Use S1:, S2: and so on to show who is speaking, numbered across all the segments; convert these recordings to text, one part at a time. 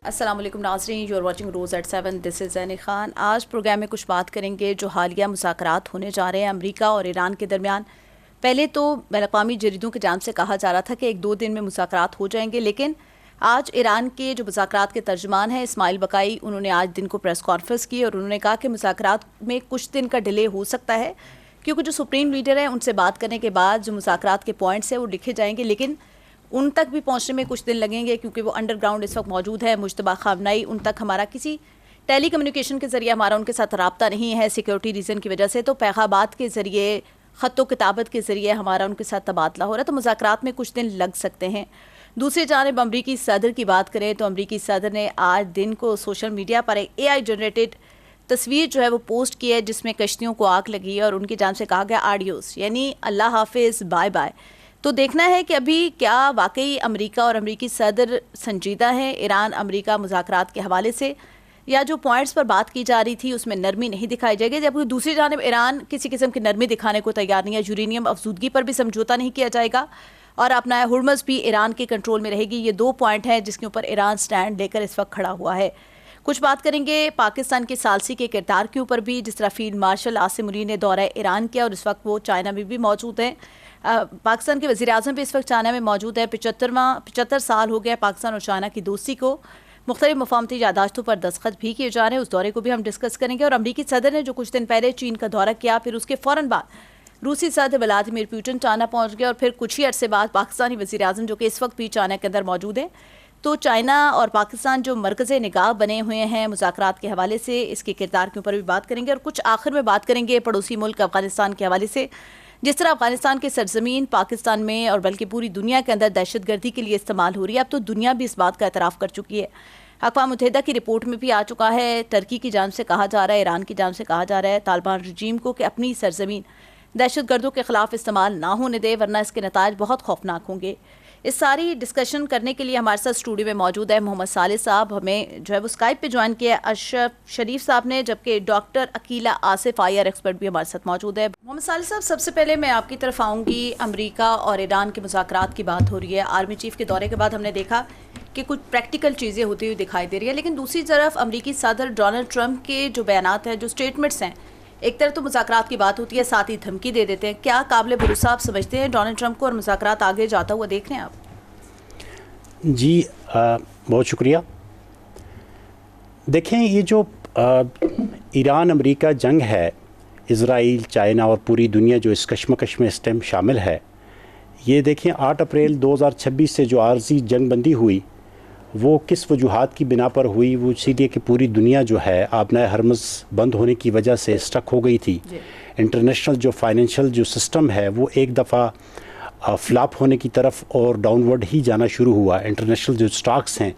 S1: السلام علیکم ناظرین، you are watching Roze at 7. This is Zaini Khan. آج پروگرام میں کچھ بات کریں گے جو حالیہ مذاکرات ہونے جا رہے ہیں امریکہ اور ایران کے درمیان. پہلے تو بین الاقوامی جریدوں کی جانب سے کہا جا رہا تھا کہ 1-2 دن میں مذاکرات ہو جائیں گے، لیکن آج ایران کے جو مذاکرات کے ترجمان ہیں اسماعیل بقائی، انہوں نے آج دن کو پریس کانفرنس کی اور انہوں نے کہا کہ مذاکرات میں کچھ دن کا ڈیلے ہو سکتا ہے، کیونکہ جو سپریم لیڈر ہیں ان سے بات کرنے کے بعد جو مذاکرات کے پوائنٹس ہیں وہ لکھے جائیں گے، لیکن ان تک بھی پہنچنے میں کچھ دن لگیں گے کیونکہ وہ انڈر گراؤنڈ اس وقت موجود ہے. مجتبیٰ خامنئی، ان تک ہمارا کسی ٹیلی کمیونیکیشن کے ذریعے ہمارا ان کے ساتھ رابطہ نہیں ہے سیکیورٹی ریزن کی وجہ سے، تو پیغامات کے ذریعے، خط و کتابت کے ذریعے ہمارا ان کے ساتھ تبادلہ ہو رہا ہے، تو مذاکرات میں کچھ دن لگ سکتے ہیں. دوسری جانب امریکی صدر کی بات کریں تو امریکی صدر نے آج دن کو سوشل میڈیا پر ایک AI جنریٹڈ تصویر جو ہے وہ پوسٹ کی ہے جس میں کشتیوں کو آگ لگی اور ان کی جانب سے کہا گیا آڈیوس، یعنی اللہ حافظ، بائے بائے. تو دیکھنا ہے کہ ابھی کیا واقعی امریکہ اور امریکی صدر سنجیدہ ہیں ایران امریکہ مذاکرات کے حوالے سے، یا جو پوائنٹس پر بات کی جا رہی تھی اس میں نرمی نہیں دکھائی جائے گی، جبکہ دوسری جانب ایران کسی قسم کی نرمی دکھانے کو تیار نہیں ہے. یورینیم افزودگی پر بھی سمجھوتہ نہیں کیا جائے گا اور اپنا ہرمز بھی ایران کے کنٹرول میں رہے گی. یہ 2 پوائنٹ ہیں جس کے اوپر ایران سٹینڈ لے کر اس وقت کھڑا ہوا ہے. کچھ بات کریں گے پاکستان کے ثالثی کے کردار کے اوپر بھی، جس طرح فیلڈ مارشل عاصم علی نے دورہ ایران کیا اور اس وقت وہ چائنا میں بھی موجود ہیں. پاکستان کے وزیر اعظم بھی اس وقت چائنا میں موجود ہے. 75 سال ہو گئے پاکستان اور چائنا کی دوستی کو. مختلف مفاہمتی یادداشتوں پر دستخط بھی کیے جا رہے ہیں، اس دورے کو بھی ہم ڈسکس کریں گے. اور امریکی صدر نے جو کچھ دن پہلے چین کا دورہ کیا، پھر اس کے فوراً بعد روسی صدر ولادیمیر پوٹن چائنا پہنچ گئے اور پھر کچھ ہی عرصے بعد پاکستانی وزیر اعظم جو کہ اس وقت بھی چائنا کے اندر موجود ہیں. تو چائنا اور پاکستان جو مرکز نگاہ بنے ہوئے ہیں مذاکرات کے حوالے سے، اس کے کردار کے اوپر بھی بات کریں گے. اور کچھ آخر میں بات کریں گے پڑوسی ملک افغانستان کے حوالے سے، جس طرح افغانستان کی سرزمین پاکستان میں اور بلکہ پوری دنیا کے اندر دہشت گردی کے لیے استعمال ہو رہی ہے. اب تو دنیا بھی اس بات کا اعتراف کر چکی ہے. اقوام متحدہ کی رپورٹ میں بھی آ چکا ہے. ٹرکی کی جانب سے کہا جا رہا ہے، ایران کی جانب سے کہا جا رہا ہے طالبان رجیم کو کہ اپنی سرزمین دہشت گردوں کے خلاف استعمال نہ ہونے دے، ورنہ اس کے نتائج بہت خوفناک ہوں گے. اس ساری ڈسکشن کرنے کے لیے ہمارے ساتھ اسٹوڈیو میں موجود ہے محمد صالح صاحب، ہمیں جو ہے وہ اسکائپ پہ جوائن کیا ہے اشرف شریف صاحب نے، جبکہ doctor Aqeela Asif IR expert بھی ہمارے ساتھ موجود ہے. محمد صالح صاحب، سب سے پہلے میں آپ کی طرف آؤں گی. امریکہ اور ایران کے مذاکرات کی بات ہو رہی ہے. آرمی چیف کے دورے کے بعد ہم نے دیکھا کہ کچھ پریکٹیکل چیزیں ہوتی ہوئی دکھائی دے رہی ہے، لیکن دوسری طرف امریکی صدر ڈونلڈ ٹرمپ کے جو بیانات ہیں، جو اسٹیٹمنٹس ہیں، ایک طرف تو مذاکرات کی بات ہوتی ہے، ساتھ ہی دھمکی دے دیتے ہیں. کیا قابل بھروسہ آپ سمجھتے ہیں ڈونلڈ ٹرمپ کو اور مذاکرات آگے جاتا ہوا دیکھ رہے ہیں آپ؟
S2: جی بہت شکریہ. دیکھیں، یہ جو ایران امریکہ جنگ ہے، اسرائیل، چائنا اور پوری دنیا جو اس کشمکش میں اس ٹائم شامل ہے، یہ دیکھیں 8 اپریل 2026 سے جو عارضی جنگ بندی ہوئی وہ کس وجوہات کی بنا پر ہوئی؟ وہ اسی لیے کہ پوری دنیا جو ہے آبنائے ہرمز بند ہونے کی وجہ سے اسٹک ہو گئی تھی. انٹرنیشنل جو فائنینشیل جو سسٹم ہے وہ ایک دفعہ فلاپ ہونے کی طرف اور ڈاؤن ورڈ ہی جانا شروع ہوا. انٹرنیشنل جو سٹاکس ہیں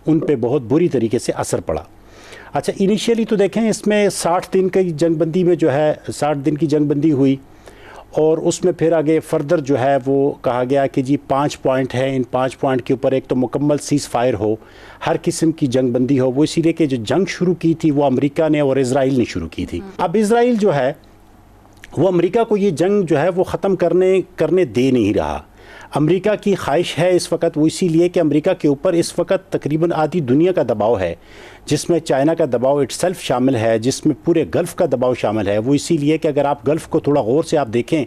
S2: ان پہ بہت بری طریقے سے اثر پڑا. اچھا، انیشیلی تو دیکھیں اس میں 60 دن کی جنگ بندی میں جو ہے 60 دن کی جنگ بندی ہوئی، اور اس میں پھر آگے فردر جو ہے وہ کہا گیا کہ جی 5 پوائنٹ ہیں، ان 5 پوائنٹ کے اوپر ایک تو مکمل سیز فائر ہو، ہر قسم کی جنگ بندی ہو. وہ اسی لیے کہ جو جنگ شروع کی تھی وہ امریکہ نے اور اسرائیل نے شروع کی تھی. اب اسرائیل جو ہے وہ امریکہ کو یہ جنگ جو ہے وہ ختم کرنے دے نہیں رہا. امریکہ کی خواہش ہے اس وقت، وہ اسی لیے کہ امریکہ کے اوپر اس وقت تقریباً آدھی دنیا کا دباؤ ہے، جس میں چائنا کا دباؤ اٹ سیلف شامل ہے، جس میں پورے گلف کا دباؤ شامل ہے. وہ اسی لیے کہ اگر آپ گلف کو تھوڑا غور سے آپ دیکھیں،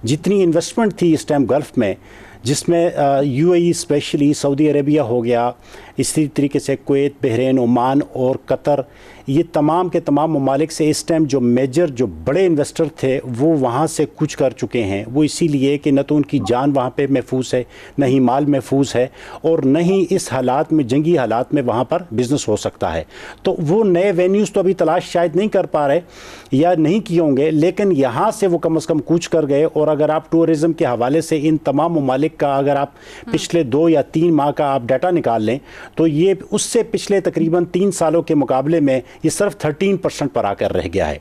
S2: جتنی انویسٹمنٹ تھی اس ٹائم گلف میں، جس میں UAE اسپیشلی، سعودی عربیہ ہو گیا، اسی طریقے سے کویت، بحرین، عمان اور قطر، یہ تمام کے تمام ممالک سے اس ٹائم جو میجر جو بڑے انویسٹر تھے وہ وہاں سے کچھ کر چکے ہیں. وہ اسی لیے کہ نہ تو ان کی جان وہاں پہ محفوظ ہے، نہ ہی مال محفوظ ہے، اور نہ ہی اس حالات میں، جنگی حالات میں وہاں پر بزنس ہو سکتا ہے. تو وہ نئے وینیوز تو ابھی تلاش شاید نہیں کر پا رہے یا نہیں کیے ہوں گے، لیکن یہاں سے وہ کم از کم کوچ کر گئے. اور اگر آپ ٹورزم کے حوالے سے ان تمام ممالک کا اگر آپ پچھلے 2 یا 3 ماہ کا آپ ڈیٹا نکال لیں تو یہ اس سے پچھلے تقریباً 3 سالوں کے مقابلے میں یہ صرف 13% پر آ کر رہ گیا ہے.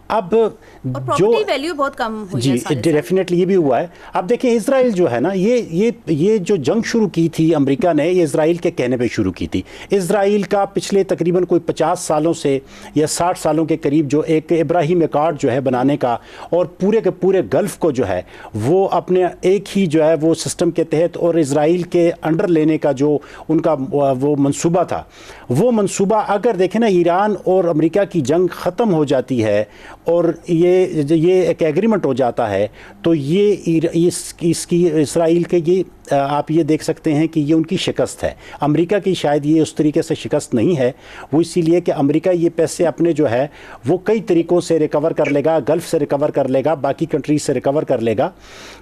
S2: اب
S1: جو ویلیو بہت کم ہوئی
S2: جی ڈیفینیٹلی یہ بھی ہوا ہے. اب دیکھیں اسرائیل جو ہے نا یہ جو جنگ شروع کی تھی امریکہ نے یہ اسرائیل کے کہنے پہ شروع کی تھی. اسرائیل کا پچھلے تقریباً کوئی 50 سالوں سے یا 60 سالوں کے قریب جو ایک ابراہیم ایکارڈ جو ہے بنانے کا اور پورے کے پورے گلف کو جو ہے وہ اپنے ایک ہی جو ہے وہ سسٹم کے تحت اور اسرائیل کے انڈر لینے کا جو ان کا وہ منصوبہ تھا, وہ منصوبہ اگر دیکھیں نا ایران اور امریکہ کی جنگ ختم ہو جاتی ہے اور یہ ایک ایگریمنٹ ہو جاتا ہے تو یہ اس کی اسرائیل کے یہ آپ یہ دیکھ سکتے ہیں کہ یہ ان کی شکست ہے. امریکہ کی شاید یہ اس طریقے سے شکست نہیں ہے, وہ اسی لیے کہ امریکہ یہ پیسے اپنے جو ہے وہ کئی طریقوں سے ریکور کر لے گا, گلف سے ریکور کر لے گا, باقی کنٹریز سے ریکور کر لے گا,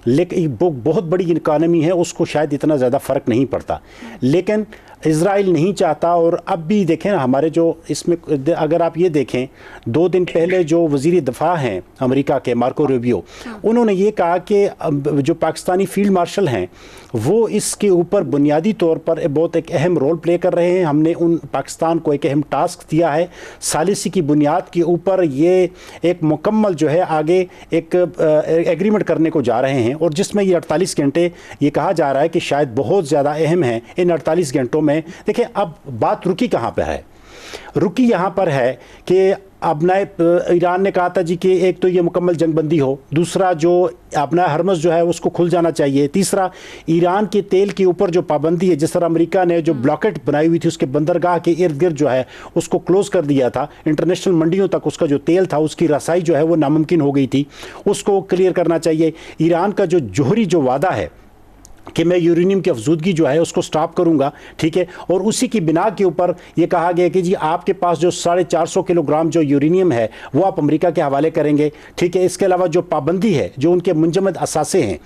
S2: لیکن بہت بڑی اکانومی ہے, اس کو شاید اتنا زیادہ فرق نہیں پڑتا. لیکن اسرائیل نہیں چاہتا. اور اب بھی دیکھیں نا ہمارے جو اس میں اگر آپ یہ دیکھیں 2 دن پہلے جو وزیر دفاع ہیں امریکہ کے مارکو روبیو, انہوں نے یہ کہا کہ جو پاکستانی فیلڈ مارشل ہیں وہ اس کے اوپر بنیادی طور پر بہت ایک اہم رول پلے کر رہے ہیں. ہم نے ان پاکستان کو ایک اہم ٹاسک دیا ہے, ثالثی کی بنیاد کے اوپر یہ ایک مکمل جو ہے آگے ایک ایگریمنٹ کرنے کو جا رہے ہیں, اور جس میں یہ 48 گھنٹے یہ کہا جا رہا ہے کہ شاید بہت زیادہ اہم ہیں. ان 48 گھنٹوں میں دیکھیں اب بات رکی کہاں پہ ہے, رکی یہاں پر ہے کہ ابنائے ایران نے کہا تھا جی کہ ایک تو یہ مکمل جنگ بندی ہو, دوسرا جو ابنائے ہرمز جو ہے اس کو کھل جانا چاہیے, تیسرا ایران کے تیل کے اوپر جو پابندی ہے, جس طرح امریکہ نے جو بلاکٹ بنائی ہوئی تھی اس کے بندرگاہ کے ارد گرد جو ہے اس کو کلوز کر دیا تھا, انٹرنیشنل منڈیوں تک اس کا جو تیل تھا اس کی رسائی جو ہے وہ ناممکن ہو گئی تھی, اس کو کلیئر کرنا چاہیے. ایران کا جو جوہری جو وعدہ ہے کہ میں یورینیم کی افزودگی جو ہے اس کو سٹاپ کروں گا, ٹھیک ہے, اور اسی کی بنا کے اوپر یہ کہا گیا کہ جی آپ کے پاس جو 450 کلو گرام جو یورینیم ہے وہ آپ امریکہ کے حوالے کریں گے, ٹھیک ہے. اس کے علاوہ جو پابندی ہے جو ان کے منجمد اثاثے ہیں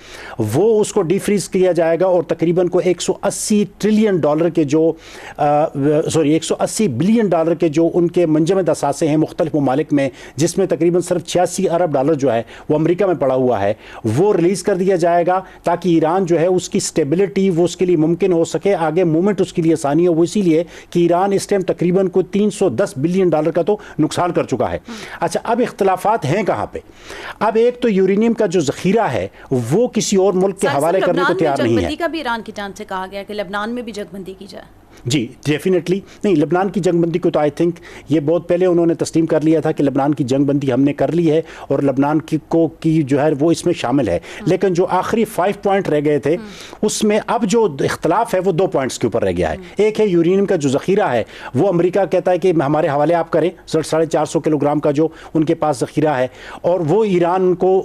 S2: وہ اس کو ڈی فریز کیا جائے گا, اور تقریباً کو $180 ٹریلین کے جو 180 بلین ڈالر کے جو ان کے منجمد اثاثے ہیں مختلف ممالک میں, جس میں تقریباً صرف $86 ارب جو ہے وہ امریکہ میں پڑا ہوا ہے, وہ ریلیز کر دیا جائے گا تاکہ ایران جو ہے اس کی سٹیبلٹی وہ اس کے لیے ممکن ہو سکے, آگے مومنٹ اس کے لیے آسانی ہو. وہ اسی لیے کہ ایران اس ٹائم تقریباً کوئی $310 بلین کا تو نقصان کر چکا ہے. اچھا اب اختلافات ہیں کہاں پہ؟ اب ایک تو یورینیم کا جو ذخیرہ ہے وہ کسی اور ملک کے حوالے کرنے کو تیار نہیں ہے.
S1: جنگ بندی کا بھی ایران کی جانب سے کہا گیا کہ لبنان میں بھی جنگ بندی کی جائے.
S2: جی ڈیفینیٹلی نہیں, لبنان کی جنگ بندی کو تو آئی تھنک یہ بہت پہلے انہوں نے تسلیم کر لیا تھا کہ لبنان کی جنگ بندی ہم نے کر لی ہے اور لبنان کی جو ہے وہ اس میں شامل ہے. لیکن جو آخری 5 پوائنٹ رہ گئے تھے اس میں اب جو اختلاف ہے وہ 2 پوائنٹس کے اوپر رہ گیا ہے. ایک ہے یورینیم کا جو ذخیرہ ہے وہ امریکہ کہتا ہے کہ ہمارے حوالے آپ کریں 450 کلو گرام کا جو ان کے پاس ذخیرہ ہے, اور وہ ایران کو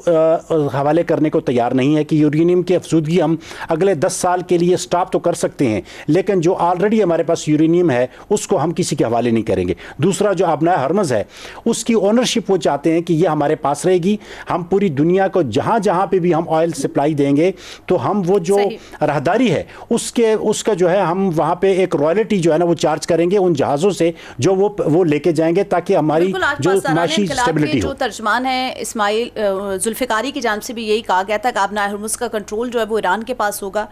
S2: حوالے کرنے کو تیار نہیں ہے کہ یورینیم کی افزودگی ہم اگلے 10 سال کے لیے سٹاپ تو کر سکتے ہیں لیکن جو آلریڈی ہمارے پاس یورینیم ہے اس کو ہم کسی کے حوالے نہیں کریں گے. دوسرا جو ابنائے ہرمز ہے اس کی اونرشپ وہ چاہتے ہیں کہ یہ ہمارے پاس رہے گی, ہم پوری دنیا کو جہاں جہاں پہ بھی ہم آئل سپلائی دیں گے تو ہم وہ جو راہداری ہے اس کا جو ہے ہم وہاں پہ ایک رائلٹی جو ہے نا وہ چارج کریں گے ان جہازوں سے جو وہ لے کے جائیں گے تاکہ ہماری جو معاشی اسٹیبلٹی ہو.
S1: جو ترجمان ہے اسماعیل ذوالفقاری کی جانب سے بھی یہی کہا گیا تھا کہ ابنائے ہرمز کا کنٹرول جو ہے وہ ایران کے پاس ہوگا.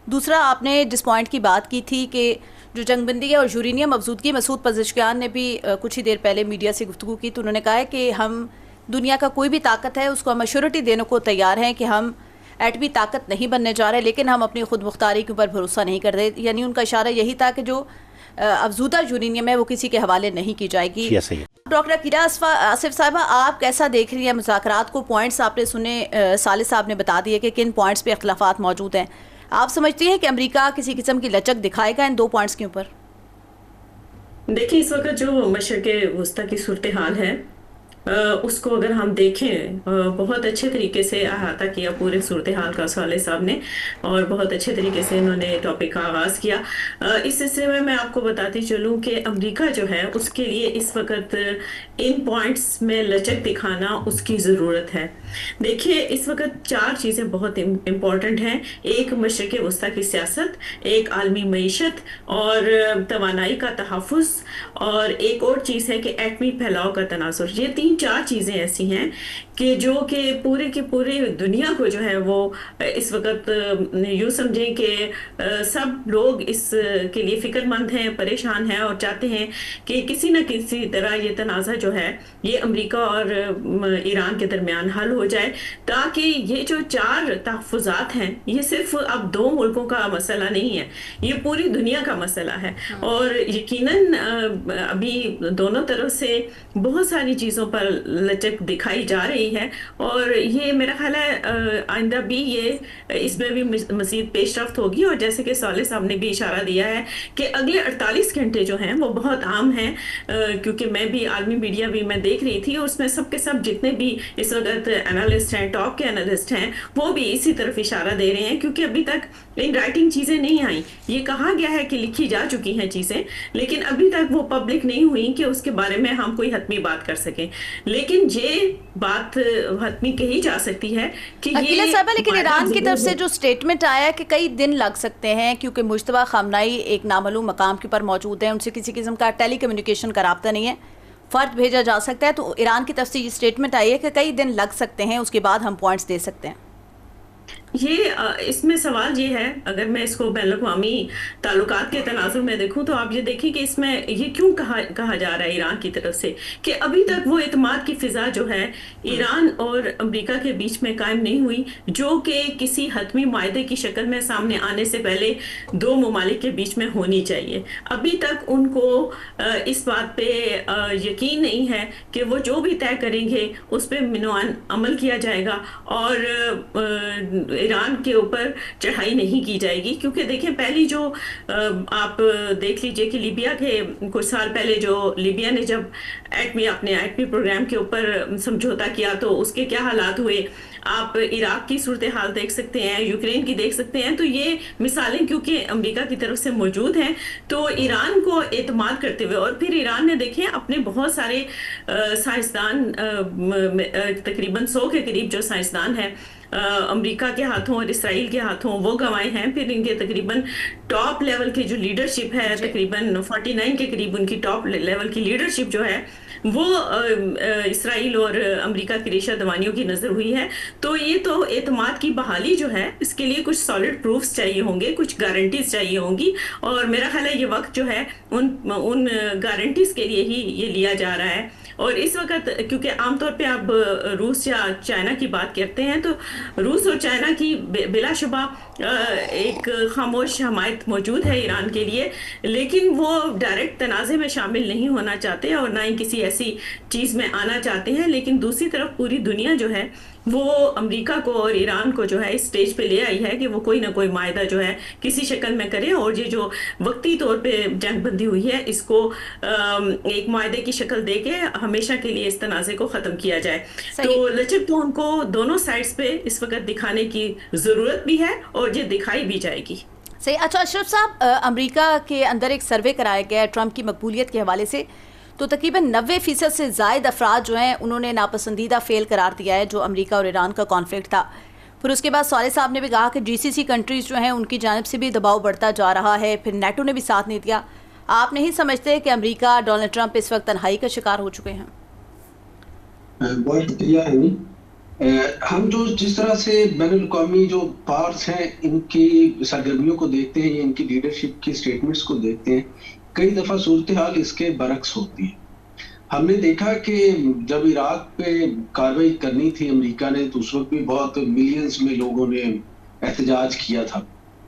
S1: دوسرا آپ نے جس پوائنٹ کی بات کی تھی کہ جو جنگ بندی ہے اور یورینیم افزودگی, مسعود پزشکیان نے بھی کچھ ہی دیر پہلے میڈیا سے گفتگو کی تو انہوں نے کہا ہے کہ ہم دنیا کا کوئی بھی طاقت ہے اس کو ہم ایشورٹی دینے کو تیار ہیں کہ ہم ایٹمی طاقت نہیں بننے جا رہے, لیکن ہم اپنی خود مختاری کے اوپر بھروسہ نہیں کر رہے. یعنی ان کا اشارہ یہی تھا کہ جو افزودہ یورینیم ہے وہ کسی کے حوالے نہیں کی جائے گی. ڈاکٹر عقیدہ آصف صاحبہ, آپ کیسا دیکھ رہی ہیں مذاکرات کو؟ پوائنٹس آپ نے سنے, صالح صاحب نے بتا دیے کہ کن پوائنٹس پہ اختلافات موجود ہیں. آپ سمجھتی ہیں کہ امریکہ کسی قسم کی لچک دکھائے گا ان 2 پوائنٹس کے اوپر؟
S3: دیکھیں اس وقت جو مشرق وسطی کی صورتحال ہے اس کو اگر ہم دیکھیں بہت اچھے طریقے سے احاطہ کیا پورے صورتحال کا صالح صاحب نے, اور بہت اچھے طریقے سے انہوں نے ٹاپک کا آغاز کیا. اس سلسلے میں آپ کو بتاتی چلوں کہ امریکہ جو ہے اس کے لیے اس وقت ان پوائنٹس میں لچک دکھانا اس کی ضرورت ہے. دیکھیے اس وقت 4 چیزیں بہت امپورٹنٹ ہیں. ایک مشرق وسطی کی سیاست, ایک عالمی معیشت اور توانائی کا تحفظ, اور ایک اور چیز ہے کہ ایٹمی پھیلاؤ کا تناظر. یہ 3-4 چیزیں ایسی ہیں کہ کہ جو کہ پورے کی پوری دنیا کو جو ہے وہ اس وقت یوں سمجھیں کہ سب لوگ اس کے لیے فکر مند ہیں، پریشان ہیں اور چاہتے ہیں کہ کسی نہ کسی طرح یہ تنازع جو ہے یہ امریکہ اور ایران کے درمیان حل ہو جائے، تاکہ یہ جو 4 تحفظات ہیں یہ صرف اب 2 ملکوں کا مسئلہ نہیں ہے، یہ پوری دنیا کا مسئلہ ہے۔ اور یقیناً ابھی دونوں طرف سے بہت ساری چیزوں پر لچک دکھائی جا رہی ہے، اور یہ میرا خیال ہے آئندہ بھی یہ اس میں بھی مزید پیش رفت ہوگی۔ اور جیسے کہ صالح صاحب نے بھی اشارہ دیا ہے کہ اگلے 48 گھنٹے جو ہیں وہ بہت عام ہیں، کیونکہ میں بھی عالمی میڈیا بھی میں دیکھ رہی تھی، اور اس میں سب کے سب جتنے بھی اس وقت انالسٹ ہیں، ٹاپ کے انالسٹ ہیں، وہ بھی اسی طرف اشارہ دے رہے ہیں، کیونکہ ابھی تک ان رائٹنگ چیزیں نہیں آئیں۔ یہ کہا گیا ہے کہ لکھی جا چکی ہیں چیزیں، لیکن ابھی تک وہ پبلک نہیں ہوئی کہ اس کے بارے میں ہم کوئی حتمی بات کر سکیں۔ لیکن یہ بات حتمی کہی جا سکتی ہے کہ
S1: عقیلہ
S3: یہ
S1: صاحبہ، لیکن ایران کی طرف سے جو سٹیٹمنٹ آیا ہے کہ کئی دن لگ سکتے ہیں، کیونکہ مجتبیٰ خامنائی ایک نامعلوم مقام کے پر موجود ہیں، ان سے کسی قسم کا ٹیلی کمیونیکیشن کا رابطہ نہیں ہے، فرد بھیجا جا سکتا ہے، تو ایران کی طرف سے یہ سٹیٹمنٹ آئی ہے کہ کئی دن لگ سکتے ہیں، اس کے بعد ہم پوائنٹس دے سکتے ہیں۔
S3: یہ اس میں سوال یہ ہے، اگر میں اس کو بین الاقوامی تعلقات کے تناظر میں دیکھوں تو آپ یہ دیکھیں کہ اس میں یہ کیوں کہا جا رہا ہے ایران کی طرف سے کہ ابھی تک وہ اعتماد کی فضا جو ہے ایران اور امریکہ کے بیچ میں قائم نہیں ہوئی، جو کہ کسی حتمی معاہدے کی شکل میں سامنے آنے سے پہلے 2 ممالک کے بیچ میں ہونی چاہیے۔ ابھی تک ان کو اس بات پہ یقین نہیں ہے کہ وہ جو بھی طے کریں گے اس پہ منوان عمل کیا جائے گا، اور ایران کے اوپر چڑھائی نہیں کی جائے گی۔ کیونکہ دیکھیں پہلی جو آپ دیکھ لیجئے کہ لیبیا کے کچھ سال پہلے جو لیبیا نے جب اپنے ایٹمی پروگرام کے اوپر سمجھوتا کیا تو اس کے کیا حالات ہوئے، آپ عراق کی صورتحال دیکھ سکتے ہیں، یوکرین کی دیکھ سکتے ہیں۔ تو یہ مثالیں کیونکہ امریکہ کی طرف سے موجود ہیں، تو ایران کو اعتماد کرتے ہوئے، اور پھر ایران نے دیکھیں اپنے بہت سارے سائنسدان، تقریباً 100 کے قریب جو سائنسدان ہیں امریکہ کے ہاتھوں اور اسرائیل کے ہاتھوں وہ گنوائے ہیں۔ پھر ان کے تقریباً ٹاپ لیول کی جو لیڈرشپ ہے، تقریباً 49 کے قریب ان کی ٹاپ لیول کی لیڈرشپ جو ہے وہ اسرائیل اور امریکہ کی ریشہ دوانیوں کی نظر ہوئی ہے۔ تو یہ تو اعتماد کی بحالی جو ہے اس کے لیے کچھ سالڈ پروفز چاہیے ہوں گے، کچھ گارنٹیز چاہیے ہوں گی، اور میرا خیال ہے یہ وقت جو ہے ان گارنٹیز کے لیے ہی یہ لیا جا رہا ہے۔ اور اس وقت کیونکہ عام طور پہ اب روس یا چائنا کی بات کرتے ہیں، تو روس اور چائنا کی بلا شبہ ایک خاموش حمایت موجود ہے ایران کے لیے، لیکن وہ ڈائریکٹ تنازع میں شامل نہیں ہونا چاہتے اور نہ ہی کسی ایسی چیز میں آنا چاہتے ہیں۔ لیکن دوسری طرف پوری دنیا جو ہے وہ امریکہ کو اور ایران کو جو ہے اس سٹیج پہ لے آئی ہے کہ وہ کوئی نہ کوئی معاہدہ جو ہے کسی شکل میں کرے، اور یہ جو وقتی طور پہ جنگ بندی ہوئی ہے اس کو ایک معاہدے کی شکل دے کے ہمیشہ کے لیے اس تنازع کو ختم کیا جائے۔ تو لچک تو ان کو دونوں سائڈز پہ اس وقت دکھانے کی ضرورت بھی ہے اور یہ دکھائی بھی جائے گی۔
S1: صحیح۔ اچھا اشرف صاحب، امریکہ کے اندر ایک سروے کرایا گیا ہے ٹرمپ کی مقبولیت کے حوالے سے، تو تقریباً 90% سے زائد افراد جو ہیں انہوں نے ناپسندیدہ فیل قرار دیا ہے جو امریکہ اور ایران کا کانفلکٹ تھا۔ پھر اس کے بعد صالح صاحب نے بھی کہا کہ GCC کنٹریز جو ہیں ان کی جانب سے بھی دباؤ بڑھتا جا رہا ہے، پھر نیٹو نے بھی ساتھ نہیں دیا۔ آپ نہیں سمجھتے کہ امریکہ، ڈونلڈ ٹرمپ اس وقت تنہائی کا شکار ہو چکے ہیں؟
S4: بہت شکریہ ہے۔ ہم جو جس طرح سے بین الاقوامی جو پاورز ہیں ان کی سرگرمیوں کو دیکھتے ہیں یا ان کی لیڈرشپ کی سٹیٹمنٹس کو دیکھتے ہیں، کئی دفعہ صورتحال اس کے برعکس ہوتی ہے۔ ہم نے دیکھا کہ جب عراق پہ کارروائی کرنی تھی امریکہ نے، تو اس وقت بھی بہت ملینز میں لوگوں نے احتجاج کیا تھا،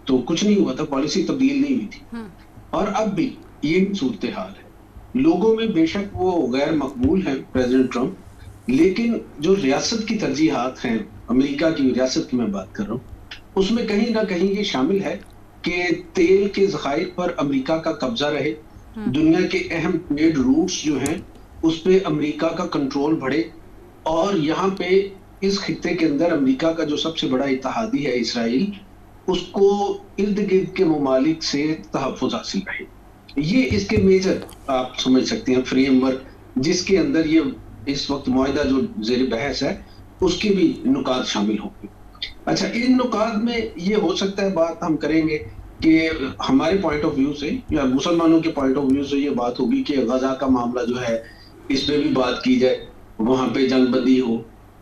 S4: تو کچھ نہیں ہوا تھا، پالیسی تبدیل نہیں ہوئی تھی۔ اور اب بھی یہ صورتحال ہے، لوگوں میں بے شک وہ غیر مقبول ہیں پریزیڈنٹ ٹرمپ، لیکن جو ریاست کی ترجیحات ہیں، امریکہ کی ریاست کی میں بات کر رہا ہوں، اس میں کہیں نہ کہیں یہ شامل ہے کہ تیل کے ذخائر پر امریکہ کا قبضہ رہے، دنیا کے اہم ٹریڈ روٹس جو ہیں اس پہ امریکہ کا کنٹرول بڑھے، اور یہاں پہ اس خطے کے اندر امریکہ کا جو سب سے بڑا اتحادی ہے اسرائیل، اس کو ارد گرد کے ممالک سے تحفظ حاصل رہے۔ یہ اس کے میجر آپ سمجھ سکتے ہیں فریم ورک جس کے اندر یہ اس وقت معاہدہ جو زیر بحث ہے اس کے بھی نکات شامل ہوں گے۔ اچھا، ان نکات میں یہ ہو سکتا ہے بات ہم کریں گے کہ ہمارے پوائنٹ آف ویو سے یا مسلمانوں کے پوائنٹ آف ویو سے یہ بات ہوگی کہ غزہ کا معاملہ جو ہے اس پہ بھی بات کی جائے، وہاں پہ جنگ بندی ہو،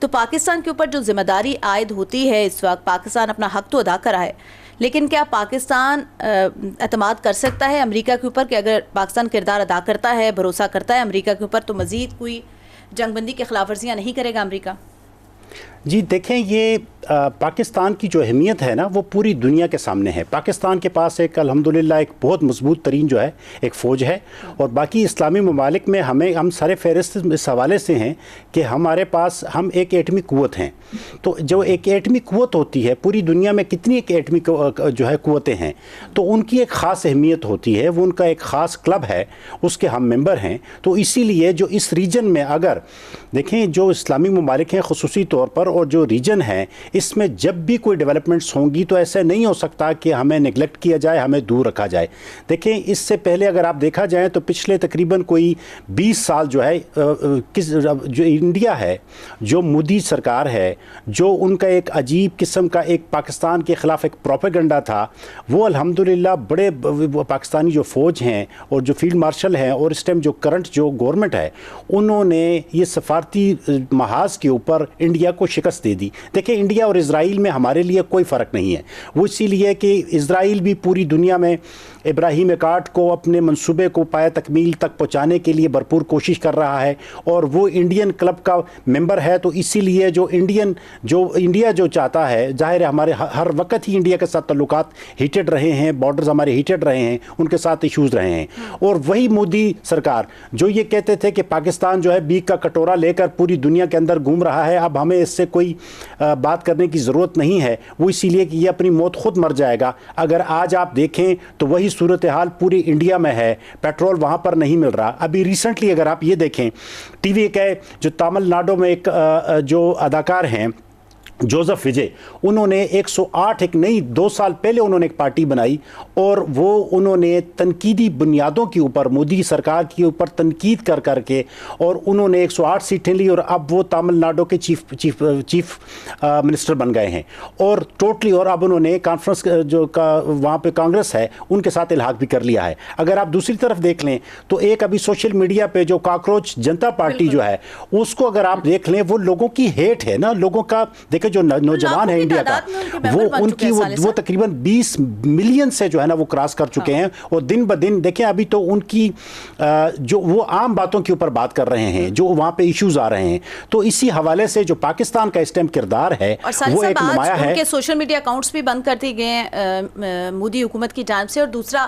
S1: تو پاکستان کے اوپر جو ذمہ داری عائد ہوتی ہے اس وقت، پاکستان اپنا حق تو ادا کرا ہے، لیکن کیا پاکستان اعتماد کر سکتا ہے امریکہ کے اوپر کہ اگر پاکستان کردار ادا کرتا ہے، بھروسہ کرتا ہے امریکہ کے اوپر، تو مزید کوئی جنگ بندی کی خلاف ورزیاں نہیں کرے گا امریکہ؟
S2: جی دیکھیں، یہ پاکستان کی جو اہمیت ہے نا وہ پوری دنیا کے سامنے ہے. پاکستان کے پاس ایک الحمدللہ ایک بہت مضبوط ترین جو ہے ایک فوج ہے، اور باقی اسلامی ممالک میں ہم سارے فہرست اس حوالے سے ہیں کہ ہمارے پاس ہم ایک ایٹمی قوت ہیں. تو جو ایک ایٹمی قوت ہوتی ہے، پوری دنیا میں کتنی ایک ایٹمی جو ہے قوتیں ہیں، تو ان کی ایک خاص اہمیت ہوتی ہے، وہ ان کا ایک خاص کلب ہے، اس کے ہم ممبر ہیں. تو اسی لیے جو اس ریجن میں اگر دیکھیں جو اسلامی ممالک ہیں خصوصی طور پر، اور جو ریجن ہے اس میں جب بھی کوئی ڈیولپمنٹس ہوں گی تو ایسا نہیں ہو سکتا کہ ہمیں نیگلیکٹ کیا جائے، ہمیں دور رکھا جائے. دیکھیں اس سے پہلے اگر آپ دیکھا جائے تو پچھلے تقریباً کوئی 20 سال جو ہے جو انڈیا ہے، جو مودی سرکار ہے، جو ان کا ایک عجیب قسم کا ایک پاکستان کے خلاف ایک پروپیگنڈا تھا، وہ الحمدللہ بڑے پاکستانی جو فوج ہیں اور جو فیلڈ مارشل ہیں اور اس ٹائم جو کرنٹ جو گورنمنٹ ہے، انہوں نے یہ سفارتی محاذ کے اوپر انڈیا کو شکست دے دی. دیکھیں انڈیا اور اسرائیل میں ہمارے لیے کوئی فرق نہیں ہے، وہ اسی لیے کہ اسرائیل بھی پوری دنیا میں ابراہیم اکارڈ کو اپنے منصوبے کو پایہ تکمیل تک پہنچانے کے لیے بھرپور کوشش کر رہا ہے، اور وہ انڈین کلب کا ممبر ہے. تو اسی لیے جو انڈیا جو چاہتا ہے، ظاہر ہے ہمارے ہر وقت ہی انڈیا کے ساتھ تعلقات ہیٹڈ رہے ہیں، بارڈرز ہمارے ہیٹڈ رہے ہیں، ان کے ساتھ ایشوز رہے ہیں. اور وہی مودی سرکار جو یہ کہتے تھے کہ پاکستان جو ہے بیگ کا کٹورا لے کر پوری دنیا کے اندر گھوم رہا ہے، اب ہمیں اس سے کوئی بات کرنے کی ضرورت نہیں ہے، وہ اسی لیے کہ یہ اپنی موت خود مر جائے گا. اگر آج آپ دیکھیں تو وہی صورتحال پوری انڈیا میں ہے، پیٹرول وہاں پر نہیں مل رہا. ابھی ریسنٹلی اگر آپ یہ دیکھیں ٹی وی کے جو تامل ناڈو میں ایک جو اداکار ہیں جوزف وجے، انہوں نے 108 ایک نئی 2 سال پہلے انہوں نے ایک پارٹی بنائی، اور وہ انہوں نے تنقیدی بنیادوں کے اوپر مودی سرکار کے اوپر تنقید کر کے اور انہوں نے 108 سیٹیں لی، اور اب وہ تامل ناڈو کے چیف منسٹر بن گئے ہیں. اور ٹوٹلی، اور اب انہوں نے کانفرنس جو وہاں پہ کانگریس ہے ان کے ساتھ الحاق بھی کر لیا ہے. اگر آپ دوسری طرف دیکھ لیں تو ایک ابھی سوشل میڈیا پہ جو کاکروچ جنتا پارٹی جو ہے اس کو اگر آپ دیکھ لیں، وہ لوگوں کی ہیٹ ہے نا، لوگوں کا دیکھیں جو نوجوان ہیں انڈیا کا، وہ ان کی وہ تقریباً 20 ملین سے جو ہے نا وہ کراس کر چکے ہیں. اور دن بدن دیکھیں ابھی تو ان کی جو وہ عام باتوں کے اوپر بات کر رہے ہیں، جو وہاں پہ ایشوز آ رہے ہیں. تو اسی حوالے سے جو پاکستان کا اس ٹائم کردار ہے وہ ایک نمایاں ہے.
S1: ان کے سوشل میڈیا اکاؤنٹس بھی بند کر دیے گئے ہیں مودی حکومت کی جانب سے، اور دوسرا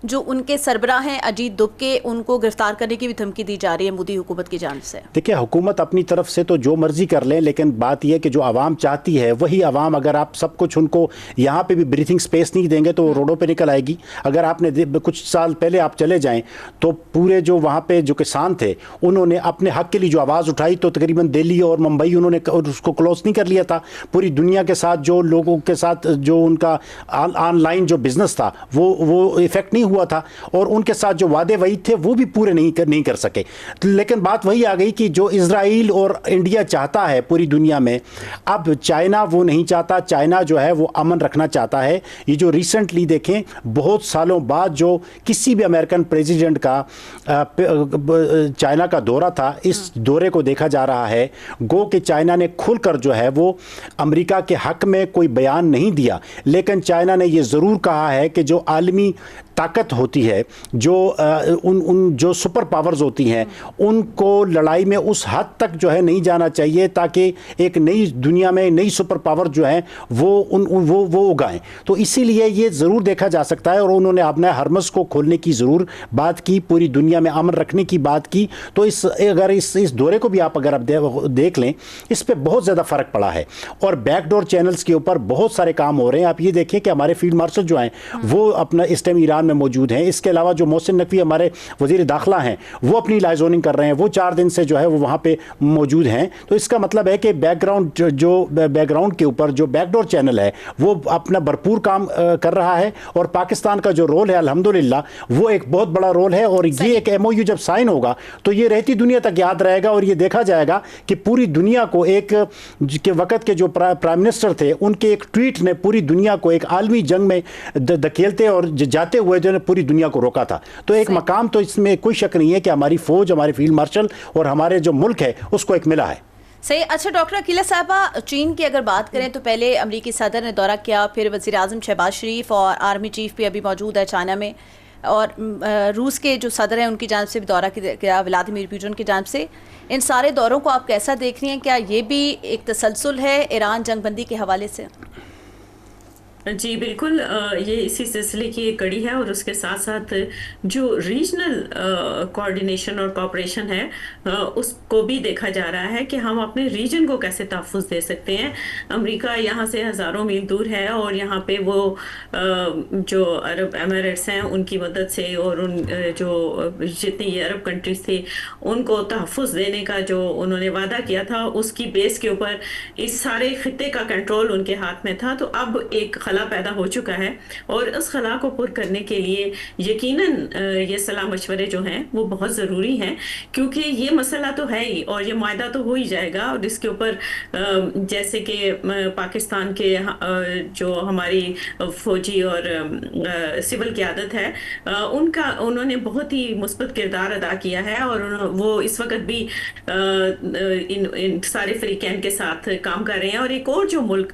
S1: جو ان کے سربراہ ہیں اجیت دوگے، ان کو گرفتار کرنے کی بھی دھمکی دی جا رہی ہے مودی حکومت کی جانب سے.
S2: دیکھیں حکومت اپنی طرف سے تو جو مرضی کر لیں، لیکن بات یہ کہ جو عوام چاہتی ہے وہی عوام، اگر آپ سب کچھ ان کو یہاں پہ بھی بریتھنگ سپیس نہیں دیں گے تو روڈوں پہ نکل آئے گی. اگر آپ نے کچھ سال پہلے آپ چلے جائیں تو پورے جو وہاں پہ جو کسان تھے انہوں نے اپنے حق کے لیے جو آواز اٹھائی تو تقریباً دہلی اور ممبئی انہوں نے اس کو کلوز نہیں کر لیا تھا. پوری دنیا کے ساتھ جو لوگوں کے ساتھ جو ان کا آن لائن جو بزنس تھا وہ افیکٹ نہیں ہوا تھا، اور ان کے ساتھ جو وعدے وعید تھے وہ بھی پورے نہیں کر سکے. لیکن بات وہی آ گئی کہ جو اسرائیل اور انڈیا چاہتا ہے پوری دنیا میں، اب چائنا وہ نہیں چاہتا. چائنا جو ہے وہ امن رکھنا چاہتا ہے. یہ جو ریسنٹلی دیکھیں بہت سالوں بعد جو کسی بھی امریکن پریزیڈنٹ کا چائنا کا دورہ تھا، اس دورے کو دیکھا جا رہا ہے گو کہ چائنا نے کھل کر جو ہے وہ امریکہ کے حق میں کوئی بیان نہیں دیا، لیکن چائنا نے یہ ضرور کہا ہے کہ جو عالمی طاقت ہوتی ہے، جو جو سپر پاورز ہوتی ہیں، ان کو لڑائی میں اس حد تک جو ہے نہیں جانا چاہیے تاکہ ایک نئی دنیا میں نئی سپر پاور جو ہیں وہ اگائیں. تو اسی لیے یہ ضرور دیکھا جا سکتا ہے، اور انہوں نے اپنا ہرمز کو کھولنے کی ضرور بات کی، پوری دنیا میں امن رکھنے کی بات کی. تو اگر اس دورے کو بھی آپ اگر دیکھ لیں، اس پہ بہت زیادہ فرق پڑا ہے، اور بیک ڈور چینلز کے اوپر بہت سارے کام ہو رہے ہیں. آپ یہ دیکھیں کہ ہمارے فیلڈ مارشل جو ہیں وہ اپنا اس ٹائم ایران میں موجود ہیں. اس کے علاوہ جو محسن نقوی ہمارے وزیر داخلہ ہیں وہ اپنی لائزوننگ کر رہے ہیں، وہ 4 دن سے جو ہے وہ وہاں پہ موجود ہیں. تو اس کا مطلب ہے کہ بیک گراؤنڈ کے اوپر جو بیک ڈور چینل ہے وہ اپنا بھرپور کام کر رہا ہے، اور پاکستان کا جو رول ہے الحمدللہ وہ ایک بہت بڑا رول ہے. اور یہ ایک ایم او یو جب سائن ہوگا تو یہ رہتی دنیا تک یاد رہے گا، اور یہ دیکھا جائے گا کہ پوری دنیا کو ایک کے وقت کے جو پرائم منسٹر تھے ان کے ایک ٹویٹ نے پوری دنیا کو ایک عالمی جنگ میں دھکیلتے اور جاتے ہوئے جو پوری دنیا کو روکا تھا. تو ایک مقام تو اس میں کوئی شک نہیں ہے کہ ہماری فوج، ہمارے فیلڈ مارشل اور ہمارے جو ملک ہے اس کو ایک ملا ہے.
S1: صحیح. اچھا ڈاکٹر عقیلہ صاحبہ، چین کی اگر بات کریں تو پہلے امریکی صدر نے دورہ کیا، پھر وزیر اعظم شہباز شریف اور آرمی چیف بھی ابھی موجود ہے چائنا میں، اور روس کے جو صدر ہیں ان کی جانب سے بھی دورہ کیا ولادیمیر پوٹن کی جانب سے. ان سارے دوروں کو آپ کیسا دیکھ رہی ہیں؟ کیا یہ بھی ایک تسلسل ہے ایران جنگ بندی کے حوالے سے؟
S3: جی بالکل، یہ اسی سلسلے کی ایک کڑی ہے، اور اس کے ساتھ ساتھ جو ریجنل کوارڈینیشن اور کوآپریشن ہے اس کو بھی دیکھا جا رہا ہے کہ ہم اپنے ریجن کو کیسے تحفظ دے سکتے ہیں. امریکہ یہاں سے ہزاروں میل دور ہے، اور یہاں پہ وہ جو عرب ایمریٹس ہیں ان کی مدد سے، اور ان جو جتنی یہ عرب کنٹریز تھی ان کو تحفظ دینے کا جو انہوں نے وعدہ کیا تھا، اس کی بیس کے اوپر اس سارے خطے کا کنٹرول ان کے ہاتھ میں تھا. تو اب ایک خلا پیدا ہو چکا ہے، اور اس خلا کو پر کرنے کے لیے یقیناً یہ صلاح مشورے جو ہیں وہ بہت ضروری ہیں، کیونکہ یہ مسئلہ تو ہے ہی، اور یہ معاہدہ تو ہو ہی جائے گا. اور اس کے اوپر جیسے کہ پاکستان کے جو ہماری فوجی اور سول قیادت ہے انہوں نے بہت ہی مثبت کردار ادا کیا ہے، اور وہ اس وقت بھی ان سارے فریقین کے ساتھ کام کر رہے ہیں. اور ایک اور جو ملک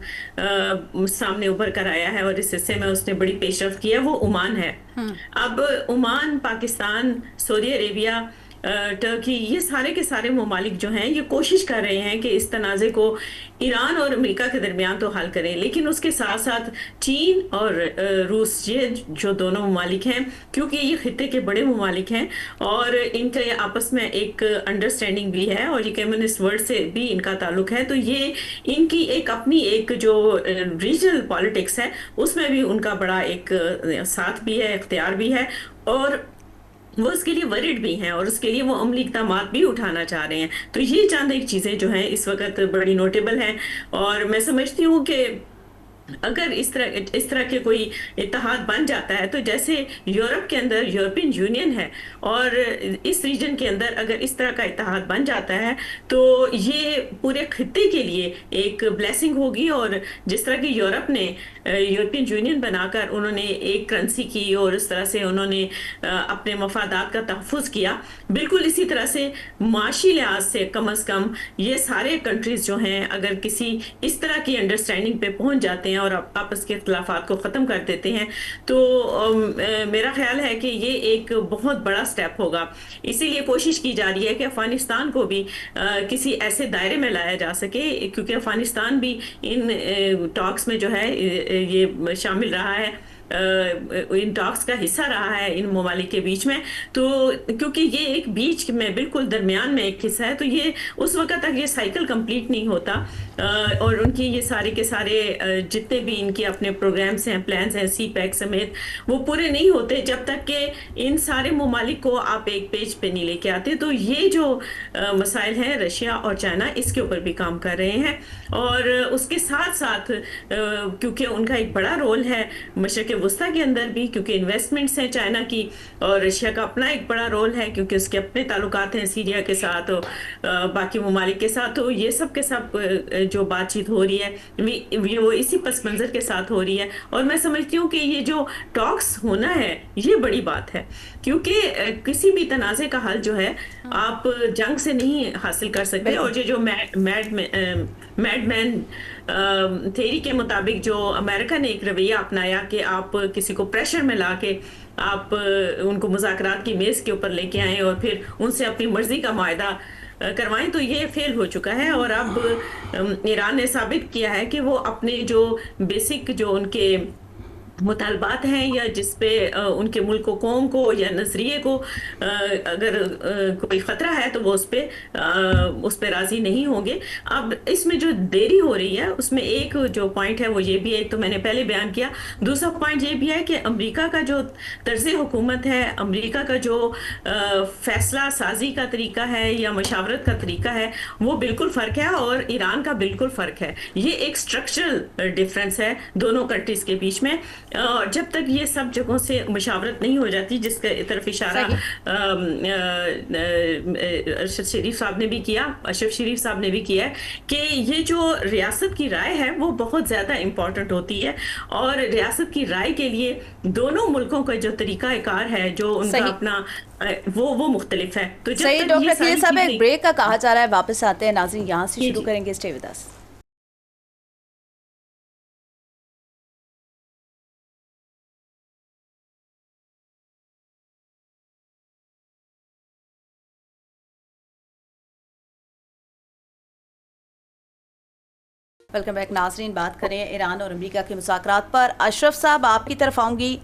S3: سامنے ابھر کر آیا ہے اور اس حصے میں اس نے بڑی پیش رفت کی ہے وہ عمان ہے. اب عمان، پاکستان، سعودی عربیہ، ٹرکی، یہ سارے کے سارے ممالک جو ہیں یہ کوشش کر رہے ہیں کہ اس تنازع کو ایران اور امریکہ کے درمیان تو حل کریں، لیکن اس کے ساتھ ساتھ چین اور روس، یہ جو دونوں ممالک ہیں، کیونکہ یہ خطے کے بڑے ممالک ہیں اور ان کے آپس میں ایک انڈرسٹینڈنگ بھی ہے، اور یہ کمیونسٹ ورلڈ سے بھی ان کا تعلق ہے، تو یہ ان کی ایک اپنی ایک جو ریجنل پالیٹکس ہے اس میں بھی ان کا بڑا ایک ساتھ بھی ہے، اختیار بھی ہے، اور وہ اس کے لیے ورڈ بھی ہیں، اور اس کے لیے وہ عملی اقدامات بھی اٹھانا چاہ رہے ہیں. تو یہ چند ایک چیزیں جو ہیں اس وقت بڑی نوٹیبل ہیں، اور میں سمجھتی ہوں کہ اگر اس طرح کے کوئی اتحاد بن جاتا ہے، تو جیسے یورپ کے اندر یورپین یونین ہے، اور اس ریجن کے اندر اگر اس طرح کا اتحاد بن جاتا ہے تو یہ پورے خطے کے لیے ایک بلیسنگ ہوگی. اور جس طرح کہ یورپ نے یورپین یونین بنا کر انہوں نے ایک کرنسی کی، اور اس طرح سے انہوں نے اپنے مفادات کا تحفظ کیا، بالکل اسی طرح سے معاشی لحاظ سے کم از کم یہ سارے کنٹریز جو ہیں اگر کسی اس طرح کی انڈرسٹینڈنگ پہ پہنچ جاتے ہیں اور آپس کے اختلافات کو ختم کر دیتے ہیں، تو میرا خیال ہے کہ یہ ایک بہت بڑا سٹیپ ہوگا. اسی لیے کوشش کی جا رہی ہے کہ افغانستان کو بھی کسی ایسے دائرے میں لایا جا سکے، کیونکہ افغانستان بھی ان ٹاکس میں جو ہے یہ شامل رہا ہے، ان ٹاکس کا حصہ رہا ہے ان ممالک کے بیچ میں. تو کیونکہ یہ ایک بیچ میں بالکل درمیان میں ایک حصہ ہے، تو یہ اس وقت تک یہ سائیکل کمپلیٹ نہیں ہوتا، اور ان کی یہ سارے کے سارے جتنے بھی ان کے اپنے پروگرامز ہیں، پلانز ہیں، سی پیک سمیت، وہ پورے نہیں ہوتے جب تک کہ ان سارے ممالک کو آپ ایک پیج پہ نہیں لے کے آتے. تو یہ جو مسائل ہیں رشیا اور چائنا اس کے اوپر بھی کام کر رہے ہیں، اور اس کے ساتھ ساتھ کیونکہ ان کا ایک بڑا رول ہے مشرق وسطیٰ کے اندر بھی، کیونکہ انویسٹمنٹس ہیں چائنا کی، اور رشیا کا اپنا ایک بڑا رول ہے کیونکہ اس کے اپنے تعلقات ہیں سیریا کے ساتھ اور باقی ممالک کے ساتھ. تو یہ سب کے سب جو بات چیت ہو رہی ہے وہ اسی پس منظر کے ساتھ ہو رہی ہے، اور میں سمجھتی ہوں کہ یہ جو ٹاکس ہونا ہے یہ بڑی بات ہے، کیونکہ کسی بھی تنازع کا حل جو ہے آپ جنگ سے نہیں حاصل کر سکتے. اور یہ جو میڈ مین تھیری کے مطابق جو امریکہ نے ایک رویہ اپنایا کہ آپ کسی کو پریشر میں لا کے آپ ان کو مذاکرات کی میز کے اوپر لے کے آئیں اور پھر ان سے اپنی مرضی کا معاہدہ کروائیں، تو یہ فیل ہو چکا ہے. اور اب ایران نے ثابت کیا ہے کہ وہ اپنے جو بیسک جو ان کے مطالبات ہیں یا جس پہ ان کے ملک و قوم کو یا نظریے کو اگر کوئی خطرہ ہے تو وہ اس پہ راضی نہیں ہوں گے. اب اس میں جو دیری ہو رہی ہے اس میں ایک جو پوائنٹ ہے وہ یہ بھی ہے، تو میں نے پہلے بیان کیا. دوسرا پوائنٹ یہ بھی ہے کہ امریکہ کا جو طرز حکومت ہے، امریکہ کا جو فیصلہ سازی کا طریقہ ہے یا مشاورت کا طریقہ ہے وہ بالکل فرق ہے، اور ایران کا بالکل فرق ہے. یہ ایک سٹرکچرل ڈیفرنس ہے دونوں کنٹریز کے بیچ میں. اور جب تک یہ سب جگہوں سے مشاورت نہیں ہو جاتی، جس کے طرف اشارہ ارشد شریف صاحب نے بھی کیا، اشرف شریف صاحب نے بھی کیا ہے، کہ یہ جو ریاست کی رائے ہے وہ بہت زیادہ امپورٹنٹ ہوتی ہے، اور ریاست کی رائے کے لیے دونوں ملکوں کا جو طریقہ کار ہے، جو ان کا اپنا وہ مختلف ہے. تو جب
S1: صحیح ڈاکٹر عقیل صاحب، ایک بریک کا کہا جا رہا ہے، واپس آتے ہیں ناظرین، یہاں سے شروع کریں گے. Stay with us. Welcome back ناظرین. بات کریں ایران اور امریکہ کے مذاکرات پر. اشرف صاحب، آپ کی طرف آؤں گی.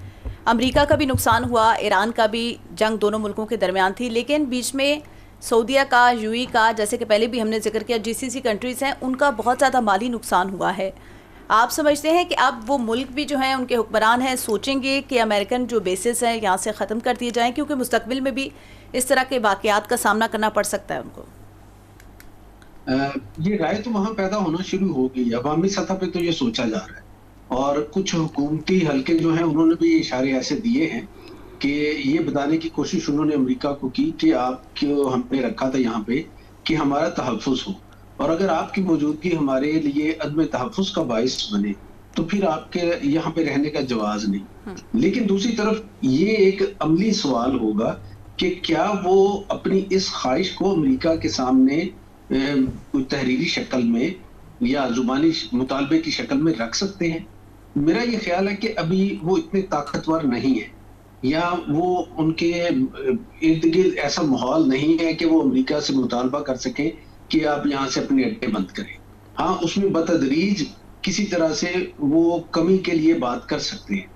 S1: امریکہ کا بھی نقصان ہوا، ایران کا بھی، جنگ دونوں ملکوں کے درمیان تھی، لیکن بیچ میں سعودیہ کا، یو ای کا، جیسے کہ پہلے بھی ہم نے ذکر کیا، جی سی سی کنٹریز ہیں، ان کا بہت زیادہ مالی نقصان ہوا ہے. آپ سمجھتے ہیں کہ اب وہ ملک بھی جو ہیں، ان کے حکمران ہیں، سوچیں گے کہ امریکن جو بیسز ہیں یہاں سے ختم کر دیے جائیں، کیونکہ مستقبل میں بھی اس طرح کے واقعات کا سامنا کرنا پڑ سکتا ہے ان کو؟
S4: یہ رائے تو وہاں پیدا ہونا شروع ہو گئی. عوامی سطح پہ تو یہ سوچا جا رہا ہے، اور کچھ حکومتی حلقے جو ہیں انہوں نے بھی اشارے ایسے دیے ہیں کہ یہ بتانے کی کوشش انہوں نے امریکہ کو کی کہ آپ کو ہم نے رکھا تھا یہاں پہ کہ ہمارا تحفظ ہو، اور اگر آپ کی موجودگی ہمارے لیے عدم تحفظ کا باعث بنے تو پھر آپ کے یہاں پہ رہنے کا جواز نہیں. لیکن دوسری طرف یہ ایک عملی سوال ہوگا کہ کیا وہ اپنی اس خواہش کو امریکہ کے سامنے کوئی تحریری شکل میں یا زبانی مطالبے کی شکل میں رکھ سکتے ہیں؟ میرا یہ خیال ہے کہ ابھی وہ اتنے طاقتور نہیں ہیں، یا وہ ان کے ارد گرد ایسا ماحول نہیں ہے کہ وہ امریکہ سے مطالبہ کر سکیں کہ آپ یہاں سے اپنے اڈے بند کریں. ہاں، اس میں بتدریج کسی طرح سے وہ کمی کے لیے بات کر سکتے ہیں،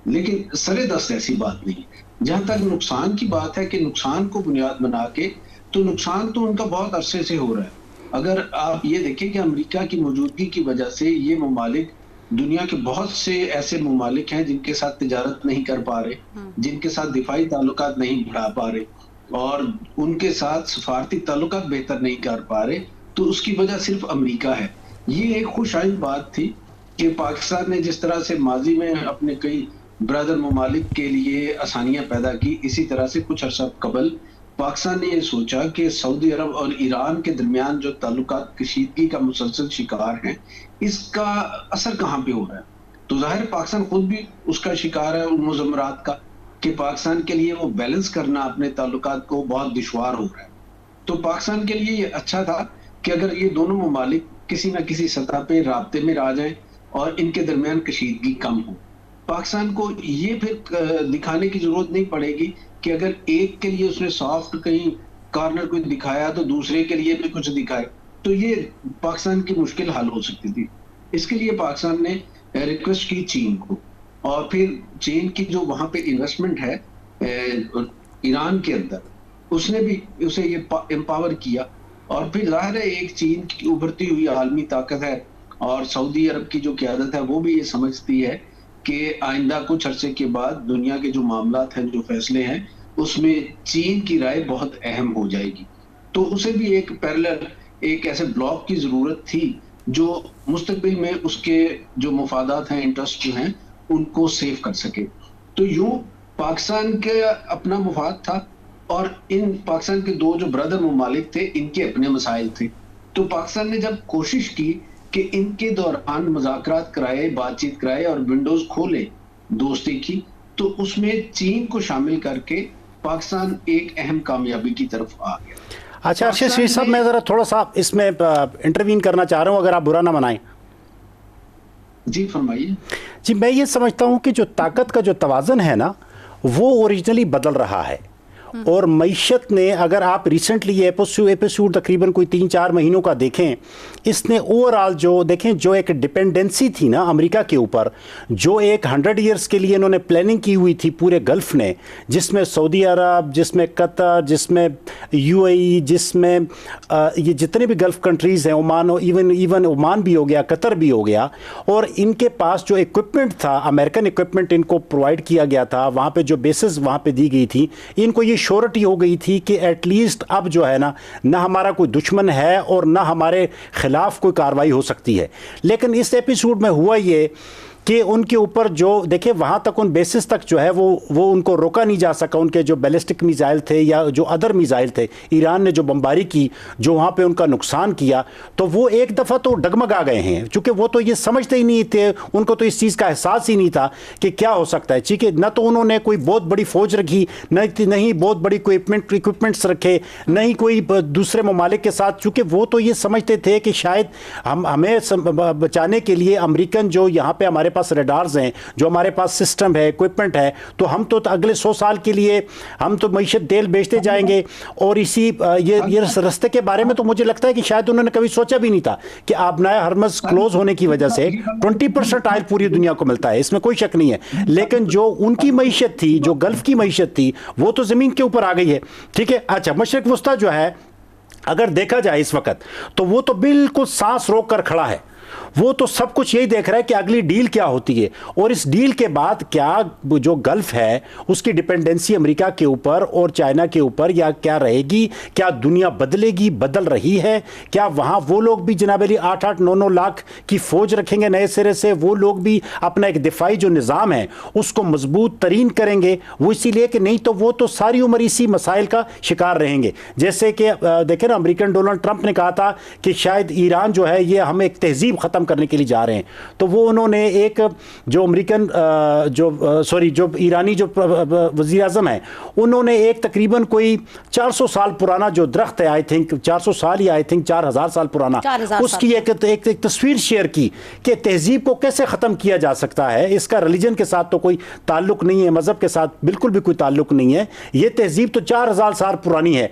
S4: لیکن سرے دست ایسی بات نہیں. جہاں تک نقصان کی بات ہے کہ نقصان کو بنیاد بنا کے، تو نقصان تو ان کا بہت عرصے سے ہو رہا ہے. اگر آپ یہ دیکھیں کہ امریکہ کی موجودگی کی وجہ سے یہ ممالک، دنیا کے بہت سے ایسے ممالک ہیں جن کے ساتھ تجارت نہیں کر پا رہے، جن کے ساتھ دفاعی تعلقات نہیں بڑھا پا رہے، اور ان کے ساتھ سفارتی تعلقات بہتر نہیں کر پا رہے. تو اس کی وجہ صرف امریکہ ہے. یہ ایک خوش آئند بات تھی کہ پاکستان نے جس طرح سے ماضی میں اپنے کئی برادر ممالک کے لیے آسانیاں پیدا کی، اسی طرح سے کچھ عرصہ قبل پاکستان نے یہ سوچا کہ سعودی عرب اور ایران کے درمیان جو تعلقات کشیدگی کا مسلسل شکار ہیں، اس کا اثر کہاں پہ ہو رہا ہے. تو ظاہر پاکستان خود بھی اس کا شکار ہے، ان مضمرات کا، کہ پاکستان کے لیے وہ بیلنس کرنا اپنے تعلقات کو بہت دشوار ہو رہا ہے. تو پاکستان کے لیے یہ اچھا تھا کہ اگر یہ دونوں ممالک کسی نہ کسی سطح پہ رابطے میں آ جائیں اور ان کے درمیان کشیدگی کم ہو. پاکستان کو یہ پھر دکھانے کی ضرورت نہیں پڑے گی کہ اگر ایک کے لیے اس نے سافٹ کہیں کارنر کو دکھایا تو دوسرے کے لیے بھی کچھ دکھائے، تو یہ پاکستان کی مشکل حل ہو سکتی تھی. اس کے لیے پاکستان نے ریکویسٹ کی چین کو، اور پھر چین کی جو وہاں پہ انویسٹمنٹ ہے ایران کے اندر، اس نے بھی اسے یہ امپاور کیا. اور پھر ظاہر ہے ایک چین کی ابھرتی ہوئی عالمی طاقت ہے، اور سعودی عرب کی جو قیادت ہے وہ بھی یہ سمجھتی ہے کہ آئندہ کچھ عرصے کے بعد دنیا کے جو معاملات ہیں، جو فیصلے ہیں، اس میں چین کی رائے بہت اہم ہو جائے گی. تو اسے بھی ایک پیرلل، ایک ایسے بلاک کی ضرورت تھی جو مستقبل میں اس کے جو مفادات ہیں، انٹرسٹ جو ہیں، ان کو سیو کر سکے. تو یوں پاکستان کے اپنا مفاد تھا، اور ان پاکستان کے دو جو برادر ممالک تھے، ان کے اپنے مسائل تھے. تو پاکستان نے جب کوشش کی کہ ان کے دوران مذاکرات کرائے، بات چیت کرائے اور ونڈوز کھولے دوستی کی، تو اس میں چین کو شامل کر کے پاکستان ایک اہم کامیابی کی طرف آ گیا.
S2: اچھا ارشد شریف صاحب، میں ذرا تھوڑا سا اس میں انٹروین کرنا چاہ رہا ہوں، اگر آپ برا نہ منائیں.
S4: جی فرمائیے.
S2: جی، میں یہ سمجھتا ہوں کہ جو طاقت کا جو توازن ہے نا، وہ اوریجنلی بدل رہا ہے. اور معیشت نے، اگر آپ ریسنٹلی یہ ایپیسوڈ تقریباً کوئی 3-4 مہینوں کا دیکھیں، اس نے اوورآل جو دیکھیں، جو ایک ڈپینڈنسی تھی نا امریکہ کے اوپر، جو ایک 100 ایئرس کے لیے انہوں نے پلاننگ کی ہوئی تھی پورے گلف نے، جس میں سعودی عرب، جس میں قطر، جس میں یو اے ای، جس میں یہ جتنے بھی گلف کنٹریز ہیں، عمان، ایون عمان بھی ہو گیا، قطر بھی ہو گیا، اور ان کے پاس جو اکوپمنٹ تھا، امریکن اکوپمنٹ ان کو پرووائڈ کیا گیا تھا، وہاں پہ جو بیسز وہاں پہ دی گئی تھی، ان کو یہ شورٹی ہو گئی تھی کہ ایٹ لیسٹ اب جو ہے نا، نہ ہمارا کوئی دشمن ہے اور نہ ہمارے خلاف کوئی کارروائی ہو سکتی ہے. لیکن اس ایپیسوڈ میں ہوا یہ کہ ان کے اوپر جو دیکھیں وہاں تک ان بیسس تک جو ہے وہ ان کو روکا نہیں جا سکا. ان کے جو بیلسٹک میزائل تھے یا جو ادر میزائل تھے, ایران نے جو بمباری کی, جو وہاں پہ ان کا نقصان کیا, تو وہ ایک دفعہ تو ڈگمگا گئے ہیں, چونکہ وہ تو یہ سمجھتے ہی نہیں تھے, ان کو تو اس چیز کا احساس ہی نہیں تھا کہ کیا ہو سکتا ہے. ٹھیک ہے, نہ تو انہوں نے کوئی بہت بڑی فوج رکھی, نہ ہی بہت بڑی اکوپمنٹس رکھے, نہ ہی کوئی دوسرے ممالک کے ساتھ, چونکہ وہ تو یہ سمجھتے تھے کہ شاید ہمیں بچانے کے لیے امریکن جو یہاں پہ ہمارے پاس ریڈارز ہیں, جو ہمارے پاس سسٹم ہے, اکوپمنٹ ہے, تو ہم تو اگلے 100 سال کے لیے ہم تو معیشت تیل بیچتے جائیں گے. اور اسی یہ رستے کے بارے میں تو مجھے لگتا ہے کہ شاید انہوں نے کبھی سوچا بھی نہیں تھا کہ آبنائے ہرمز کلوز ہونے کی وجہ سے 20% آئل پوری دنیا کو ملتا ہے, اس میں کوئی شک نہیں ہے. لیکن جو ان کی معیشت تھی, جو گلف کی معیشت تھی, وہ تو زمین کے اوپر آ گئی ہے. ٹھیک ہے, اچھا مشرق وسطیٰ جو ہے اگر دیکھا جائے اس وقت, تو وہ تو بالکل سانس روک کر کھڑا ہے. وہ تو سب کچھ یہی دیکھ رہا ہے کہ اگلی ڈیل کیا ہوتی ہے, اور اس ڈیل کے بعد کیا جو گلف ہے اس کی ڈیپینڈنسی امریکہ کے اوپر اور چائنا کے اوپر یا کیا رہے گی, کیا دنیا بدلے گی, بدل رہی ہے, کیا وہاں وہ لوگ بھی جناب علی 8-9 لاکھ کی فوج رکھیں گے نئے سرے سے, وہ لوگ بھی اپنا ایک دفاعی جو نظام ہے اس کو مضبوط ترین کریں گے. وہ اسی لیے کہ نہیں تو وہ تو ساری عمر اسی مسائل کا شکار رہیں گے. جیسے کہ دیکھیں نا, امریکن ڈونلڈ ٹرمپ نے کہا تھا کہ شاید ایران جو ہے یہ ہم ایک تہذیب ختم کرنے کے لیے جا رہے ہیں, تو وہ انہوں نے ایک جو امریکن جو ایرانی جو وزیر اعظم ہیں, انہوں نے ایک تقریباً کوئی 400 سال پرانا جو درخت ہے, آئی تھنک 400 سال یا آئی تھنک 4000 سال پرانا, اس کی ایک تصویر شیئر کی کہ تہذیب کو کیسے ختم کیا جا سکتا ہے. اس کا ریلیجن کے ساتھ تو کوئی تعلق نہیں ہے, مذہب کے ساتھ بالکل بھی کوئی تعلق نہیں ہے, یہ تہذیب تو 4000 سال پرانی ہے,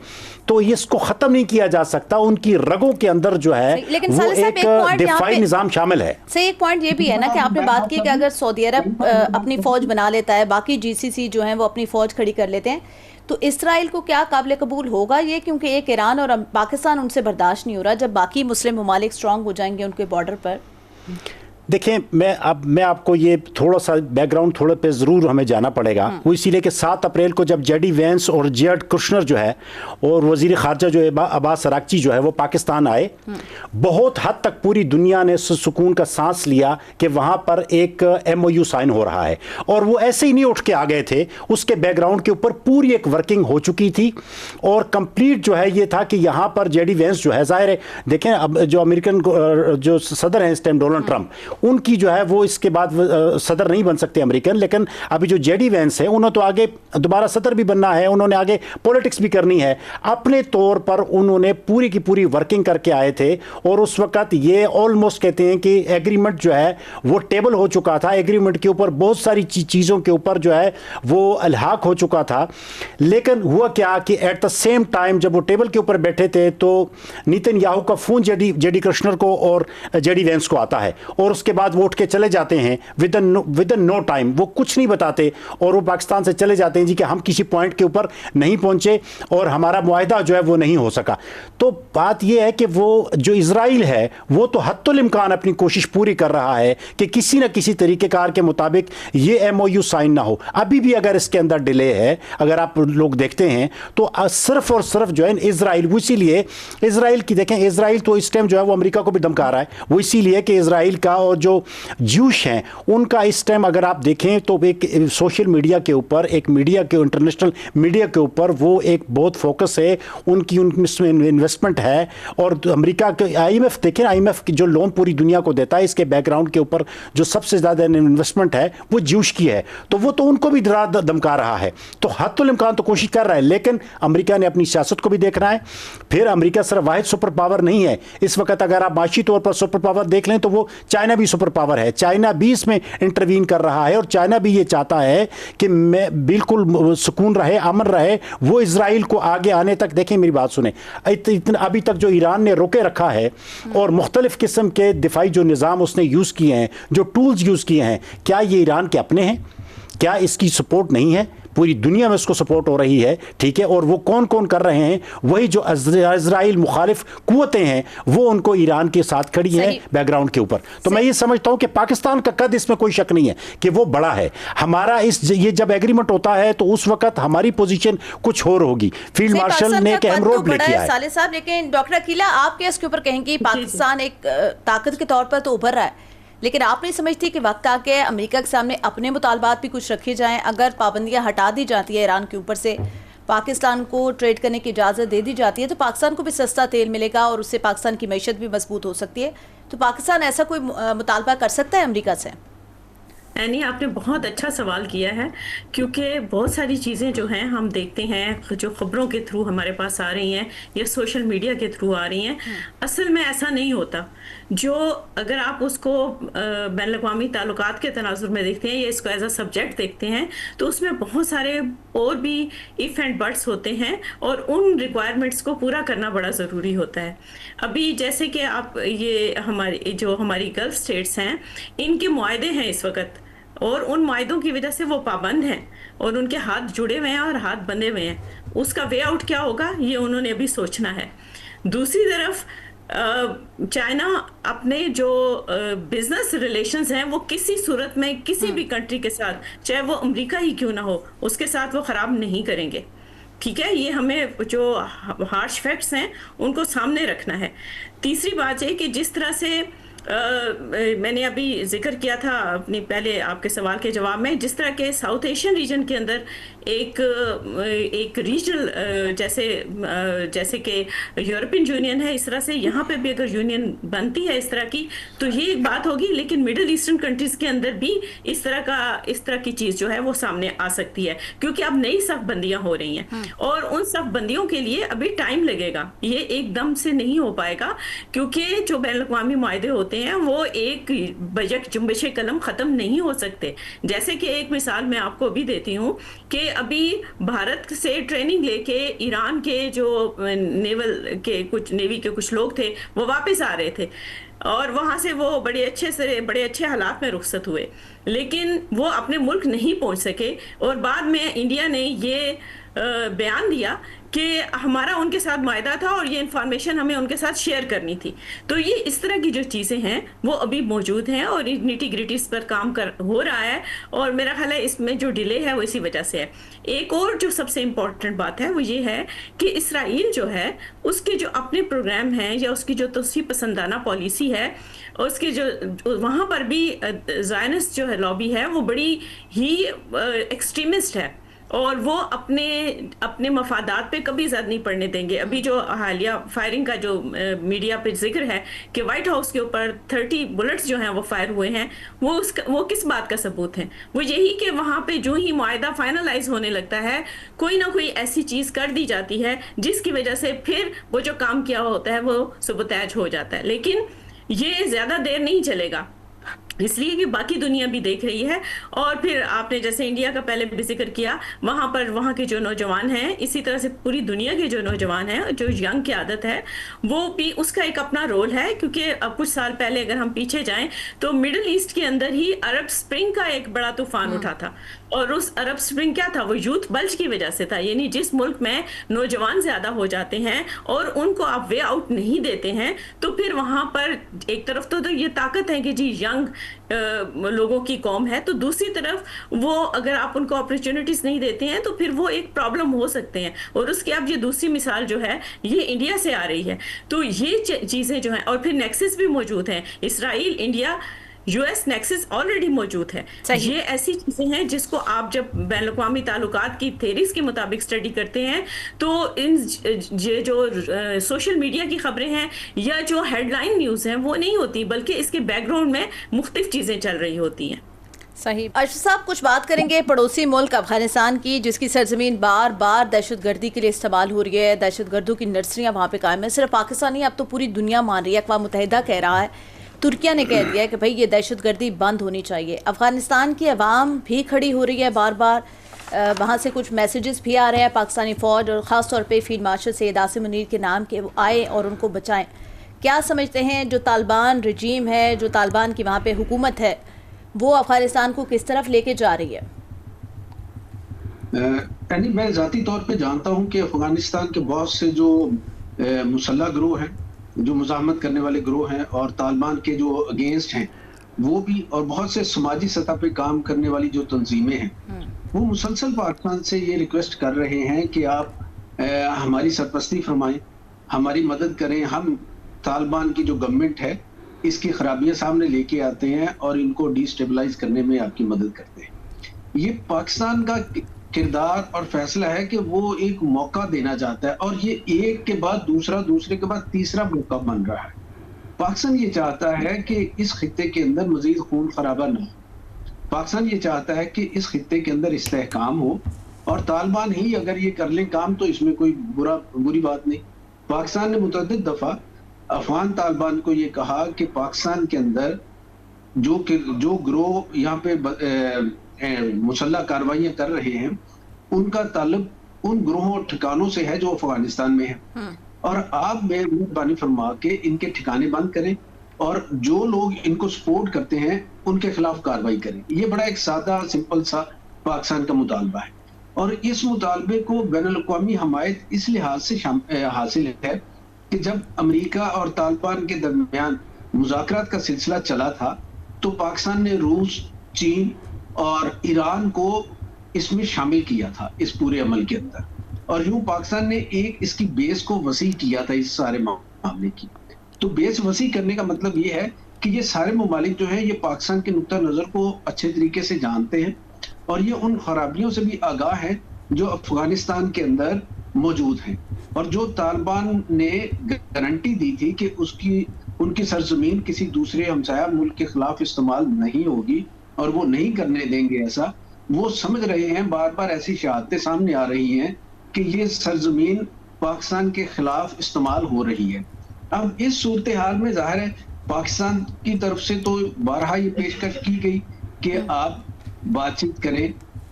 S2: تو اس کو ختم نہیں کیا جا سکتا. ان کی رگوں کے اندر جو ہے وہ ایک دفاعی نظام شامل ہے.
S1: ایک پوائنٹ یہ بھی ہے نا کہ آپ نے بات کی کہ اگر سعودی عرب اپنی فوج بنا لیتا ہے, باقی جی سی سی جو ہیں وہ اپنی فوج کھڑی کر لیتے ہیں, تو اسرائیل کو کیا قابل قبول ہوگا یہ, کیونکہ ایک ایران اور پاکستان ان سے برداشت نہیں ہو رہا جب باقی مسلم ممالک سٹرونگ ہو جائیں گے ان کے بارڈر پر.
S2: دیکھیں میں آپ کو یہ تھوڑا سا بیک گراؤنڈ تھوڑے پہ ضرور ہمیں جانا پڑے گا. وہ اسی لیے کہ 7 اپریل کو جب جے ڈی وینس اور جیرڈ کشنر جو ہے اور وزیر خارجہ جو ہے عباس اراغچی جو ہے وہ پاکستان آئے, بہت حد تک پوری دنیا نے سکون کا سانس لیا کہ وہاں پر ایک MOU سائن ہو رہا ہے. اور وہ ایسے ہی نہیں اٹھ کے آ گئے تھے, اس کے بیک گراؤنڈ کے اوپر پوری ایک ورکنگ ہو چکی تھی, اور کمپلیٹ جو ہے یہ تھا کہ یہاں پر جے ڈی وینس جو ہے, ظاہر ہے دیکھیں اب جو امریکن جو صدر ہیں اس ٹائم ڈونلڈ ٹرمپ, ان کی جو ہے وہ اس کے بعد صدر نہیں بن سکتے امریکن, لیکن ابھی جو جے ڈی وینس ہیں انہوں تو آگے دوبارہ صدر بھی بننا ہے, انہوں نے آگے پولیٹکس بھی کرنی ہے. اپنے طور پر انہوں نے پوری کی پوری ورکنگ کر کے آئے تھے, اور اس وقت یہ آلموسٹ کہتے ہیں کہ ایگریمنٹ جو ہے وہ ٹیبل ہو چکا تھا, ایگریمنٹ کے اوپر بہت ساری چیزوں کے اوپر جو ہے وہ الحاق ہو چکا تھا. لیکن ہوا کیا کہ ایٹ دا سیم ٹائم جب وہ ٹیبل کے اوپر بیٹھے تھے تو نیتن یاہو کا فون جے ڈی کرشنر کو اور جے ڈی وینس کو آتا ہے, اور اس کے بعد وہ اٹھ کے چلے جاتے ہیں ود ان نو ٹائم, وہ کچھ نہیں بتاتے, اور وہ پاکستان سے چلے جاتے ہیں جی کہ ہم کسی پوائنٹ کے اوپر نہیں پہنچے اور ہمارا معاہدہ جو ہے وہ نہیں ہو سکا. تو بات یہ ہے کہ وہ جو اسرائیل ہے وہ تو حتی الامکان اپنی کوشش پوری کر رہا ہے کہ کسی نہ کسی طریقہ کار کے مطابق یہ MOU سائن نہ ہو. ابھی بھی اگر اس کے اندر ڈیلے ہے, اگر آپ لوگ دیکھتے ہیں تو صرف اور صرف جو ہے اسرائیل, وہ اسی لیے اسرائیل کی دیکھیں, اسرائیل تو اس ٹائم جو ہے وہ امریکہ کو بھی دھمکا رہا ہے, وہ اسی لیے کہ اسرائیل کا اور جو جوش ہیں ان کا اس ٹائم اگر آپ دیکھیں تو ایک سوشل میڈیا کے اوپر, ایک میڈیا کے انٹرنیشنل میڈیا کے اوپر وہ ایک بہت فوکس ہے, ان کی انویسٹمنٹ ہے. اور امریکہ کے IMF دیکھیں, IMF کی جو لون پوری دنیا کو دیتا ہے, اس کے بیک گراؤنڈ کے اوپر جو سب سے زیادہ انویسٹمنٹ ہے وہ جوش کی ہے, تو وہ تو ان کو بھی دھمکا رہا ہے. تو حتی الامکان تو کوشش کر رہا ہے, لیکن امریکہ نے اپنی سیاست کو بھی دیکھنا ہے. پھر امریکہ صرف واحد سپر پاور نہیں ہے اس وقت, اگر آپ معاشی طور پر سپر پاور دیکھ لیں تو وہ چائنا بھی سپر پاور ہے. چائنا بھی اس میں انٹروین کر رہا ہے, اور چائنا بھی یہ چاہتا ہے کہ میں بالکل سکون رہے, امن رہے. وہ اسرائیل کو آگے آنے تک, دیکھیں میری بات سنیں, ابھی تک جو ایران نے روکے رکھا ہے اور مختلف قسم کے دفاعی جو نظام اس نے یوز کیے ہیں, جو ٹولز یوز کیے ہیں, کیا یہ ایران کے اپنے ہیں؟ کیا اس کی سپورٹ نہیں ہے؟ پوری دنیا میں اس کو سپورٹ ہو رہی ہے, ٹھیک ہے. اور وہ کون کون کر رہے ہیں؟ وہی جو اسرائیل مخالف قوتیں ہیں وہ ان کو ایران کے ساتھ کھڑی ہیں بیک گراؤنڈ کے اوپر. تو میں یہ سمجھتا ہوں کہ پاکستان کا قد اس میں کوئی شک نہیں ہے کہ وہ بڑا ہے. ہمارا یہ جب ایگریمنٹ ہوتا ہے تو اس وقت ہماری پوزیشن کچھ اور ہوگی. فیلڈ مارشل نے ایک اہم رول پلے کیا ہے.
S1: صالح صاحب, لیکن ڈاکٹر عقیلہ آپ کے اس کے اوپر کہیں گے پاکستان ایک طاقت کے طور پر تو ابھر رہا ہے, لیکن آپ نہیں سمجھتی کہ وقت آ کے امریکہ کے سامنے اپنے مطالبات بھی کچھ رکھے جائیں؟ اگر پابندیاں ہٹا دی جاتی ہیں ایران کے اوپر سے، پاکستان کو ٹریڈ کرنے کی اجازت دے دی جاتی ہے، تو پاکستان کو بھی سستا تیل ملے گا اور اس سے پاکستان کی معیشت بھی مضبوط ہو سکتی ہے. تو پاکستان ایسا کوئی مطالبہ کر سکتا ہے امریکہ سے؟
S3: یعنی آپ نے بہت اچھا سوال کیا ہے، کیونکہ بہت ساری چیزیں جو ہیں ہم دیکھتے ہیں جو خبروں کے تھرو ہمارے پاس آ رہی ہیں یا سوشل میڈیا کے تھرو آ رہی ہیں، اصل میں ایسا نہیں ہوتا. جو اگر آپ اس کو بین الاقوامی تعلقات کے تناظر میں دیکھتے ہیں یا اس کو ایز اے سبجیکٹ دیکھتے ہیں تو اس میں بہت سارے اور بھی ایف اینڈ بٹس ہوتے ہیں اور ان ریکوائرمنٹس کو پورا کرنا بڑا ضروری ہوتا ہے. ابھی جیسے کہ آپ یہ ہماری گلف اسٹیٹس ہیں، ان کے معاہدے ہیں اس وقت، اور ان معاہدوں کی وجہ سے وہ پابند ہیں اور ان کے ہاتھ جڑے ہوئے ہیں اور ہاتھ بندھے ہوئے ہیں. اس کا وے آؤٹ کیا ہوگا یہ انہوں نے ابھی سوچنا ہے. دوسری طرف چائنا اپنے جو بزنس ریلیشنز ہیں وہ کسی صورت میں کسی بھی کنٹری کے ساتھ، چاہے وہ امریکہ ہی کیوں نہ ہو، اس کے ساتھ وہ خراب نہیں کریں گے. ٹھیک ہے، یہ ہمیں جو ہارش فیکٹس ہیں ان کو سامنے رکھنا ہے. تیسری بات یہ کہ جس طرح سے میں نے ابھی ذکر کیا تھا اپنی پہلے آپ کے سوال کے جواب میں، جس طرح کے ساؤتھ ایشین ریجن کے اندر ایک ریجنل جیسے کہ یورپین یونین ہے، اس طرح سے یہاں پہ بھی اگر یونین بنتی ہے اس طرح کی تو یہ ایک بات ہوگی. لیکن مڈل ایسٹرن کنٹریز کے اندر بھی اس طرح کی چیز جو ہے وہ سامنے آ سکتی ہے، کیونکہ اب نئی صف بندیاں ہو رہی ہیں اور ان صف بندیوں کے لیے ابھی ٹائم لگے گا. یہ ایک دم سے نہیں ہو پائے گا، کیونکہ جو بین الاقوامی معاہدے ہوتے ہیں وہ ایک بجک جنبش قلم ختم نہیں ہو سکتے. جیسے کہ ایک مثال میں آپ کو بھی دیتی ہوں کہ ابھی بھارت سے ٹریننگ لے کے ایران کے جو نیوی کے کچھ لوگ تھے وہ واپس آ رہے تھے اور وہاں سے وہ بڑے اچھے حالات میں رخصت ہوئے، لیکن وہ اپنے ملک نہیں پہنچ سکے. اور بعد میں انڈیا نے یہ بیان دیا کہ ہمارا ان کے ساتھ معاہدہ تھا اور یہ انفارمیشن ہمیں ان کے ساتھ شیئر کرنی تھی. تو یہ اس طرح کی جو چیزیں ہیں وہ ابھی موجود ہیں اور نیٹی گریٹیز پر کام ہو رہا ہے، اور میرا خیال ہے اس میں جو ڈیلے ہے وہ اسی وجہ سے ہے. ایک اور جو سب سے امپورٹنٹ بات ہے وہ یہ ہے کہ اسرائیل جو ہے اس کے جو اپنے پروگرام ہیں یا اس کی جو توسیع پسندانہ پالیسی ہے، اور اس کی جو وہاں پر بھی زائنسٹ جو ہے لابی ہے وہ بڑی ہی ایکسٹریمسٹ ہے اور وہ اپنے مفادات پہ کبھی زد نہیں پڑنے دیں گے. ابھی جو حالیہ فائرنگ کا جو میڈیا پہ ذکر ہے کہ وائٹ ہاؤس کے اوپر 30 بلٹس جو ہیں وہ فائر ہوئے ہیں، وہ کس بات کا ثبوت ہے؟ وہ یہی کہ وہاں پہ جو ہی معاہدہ فائنلائز ہونے لگتا ہے کوئی نہ کوئی ایسی چیز کر دی جاتی ہے جس کی وجہ سے پھر وہ جو کام کیا ہوتا ہے وہ سبوتیج ہو جاتا ہے. لیکن یہ زیادہ دیر نہیں چلے گا، اس لیے کہ باقی دنیا بھی دیکھ رہی ہے. اور پھر آپ نے جیسے انڈیا کا پہلے بھی ذکر کیا، وہاں کے جو نوجوان ہیں، اسی طرح سے پوری دنیا کے جو نوجوان ہیں، جو ینگ کی عادت ہے وہ بھی اس کا ایک اپنا رول ہے. کیونکہ اب کچھ سال پہلے اگر ہم پیچھے جائیں تو مڈل ایسٹ کے اندر ہی عرب اسپرنگ کا ایک بڑا طوفان اٹھا تھا، اور اس عرب اسپرنگ کیا تھا؟ وہ یوتھ بلج کی وجہ سے تھا. یعنی جس ملک میں نوجوان زیادہ ہو جاتے ہیں اور ان کو آپ وے آؤٹ نہیں دیتے ہیں تو پھر وہاں پر ایک طرف تو یہ طاقت ہے کہ جی ینگ لوگوں کی قوم ہے، تو دوسری طرف وہ اگر آپ ان کو اپرچونٹیز نہیں دیتے ہیں تو پھر وہ ایک پرابلم ہو سکتے ہیں. اور اس کی اب یہ دوسری مثال جو ہے یہ انڈیا سے آ رہی ہے. تو یہ چیزیں جو ہیں، اور پھر نیکسس بھی موجود ہیں، Israel India U S nexus already موجود ہے. یہ ایسی چیزیں ہیں جس کو آپ جب بین الاقوامی تعلقات کی تھیریز کے مطابق اسٹڈی کرتے ہیں تو یہ جو سوشل میڈیا کی خبریں ہیں یا جو ہیڈ لائن نیوز ہیں وہ نہیں ہوتی، بلکہ اس کے بیک گراؤنڈ میں مختلف چیزیں چل رہی ہوتی ہیں.
S1: صحیح. ارشد صاحب کچھ بات کریں گے پڑوسی ملک افغانستان کی، جس کی سرزمین بار بار دہشت گردی کے لیے استعمال ہو رہی ہے، دہشت گردوں کی نرسریاں وہاں پہ قائم ہیں. صرف پاکستان نہیں، اب تو پوری دنیا مان رہی ہے، اقوام متحدہ کہہ رہا ہے، ترکیہ نے کہہ دیا ہے کہ بھئی یہ دہشت گردی بند ہونی چاہیے. افغانستان کی عوام بھی کھڑی ہو رہی ہے بار بار، وہاں سے کچھ میسیجز بھی آ رہے ہیں پاکستانی فوج اور خاص طور پہ فیلڈ مارشل سید عاصم منیر کے نام کہ وہ آئے اور ان کو بچائیں. کیا سمجھتے ہیں جو طالبان رجیم ہے، جو طالبان کی وہاں پہ حکومت ہے، وہ افغانستان کو کس طرف لے کے جا رہی ہے؟
S4: یعنی میں ذاتی طور پہ جانتا ہوں کہ افغانستان کے بہت سے جو مسلح گروہ ہیں، جو مزاحمت کرنے والے گروہ ہیں اور طالبان کے جو اگینسٹ ہیں وہ بھی، اور بہت سے سماجی سطح پہ کام کرنے والی جو تنظیمیں ہیں وہ مسلسل پاکستان سے یہ ریکویسٹ کر رہے ہیں کہ آپ ہماری سرپرستی فرمائیں، ہماری مدد کریں. ہم طالبان کی جو گورنمنٹ ہے اس کی خرابیاں سامنے لے کے آتے ہیں اور ان کو ڈی سٹیبلائز کرنے میں آپ کی مدد کرتے ہیں. یہ پاکستان کا کردار اور فیصلہ ہے کہ وہ ایک موقع دینا چاہتا ہے اور یہ ایک کے بعد دوسرا، دوسرے کے بعد تیسرا موقع بن رہا ہے. پاکستان یہ چاہتا ہے کہ اس خطے کے اندر مزید خون خرابہ نہ ہو. پاکستان یہ چاہتا ہے کہ اس خطے کے اندر استحکام ہو اور طالبان ہی اگر یہ کر لیں کام تو اس میں کوئی بری بات نہیں. پاکستان نے متعدد دفعہ افغان طالبان کو یہ کہا کہ پاکستان کے اندر جو گروہ یہاں پہ مسلح کارروائیاں کر رہے ہیں ان کا تعلق ان گروہوں اور ٹھکانوں سے ہے جو افغانستان میں ہیں، اور آپ مہربانی فرما کے ان کے ٹھکانے بند کریں اور جو لوگ ان کو سپورٹ کرتے ہیں ان کے خلاف کارروائی کریں. یہ بڑا ایک سادہ سمپل سا پاکستان کا مطالبہ ہے اور اس مطالبے کو بین الاقوامی حمایت اس لحاظ سے حاصل ہے کہ جب امریکہ اور طالبان کے درمیان مذاکرات کا سلسلہ چلا تھا تو پاکستان نے روس، چین اور ایران کو اس میں شامل کیا تھا اس پورے عمل کے اندر، اور یوں پاکستان نے ایک اس کی بیس کو وسیع کیا تھا اس سارے معاملے کی. تو بیس وسیع کرنے کا مطلب یہ ہے کہ یہ سارے ممالک جو ہیں یہ پاکستان کے نقطہ نظر کو اچھے طریقے سے جانتے ہیں اور یہ ان خرابیوں سے بھی آگاہ ہیں جو افغانستان کے اندر موجود ہیں، اور جو طالبان نے گارنٹی دی تھی کہ ان کی سرزمین کسی دوسرے ہمسایہ ملک کے خلاف استعمال نہیں ہوگی اور وہ نہیں کرنے دیں گے ایسا. وہ سمجھ رہے ہیں، بار بار ایسی شہادتیں سامنے آ رہی ہیں کہ یہ سرزمین پاکستان کے خلاف استعمال ہو رہی ہے. اب اس صورتحال میں ظاہر ہے پاکستان کی طرف سے تو بارہا یہ پیشکش کی گئی کہ آپ بات چیت کریں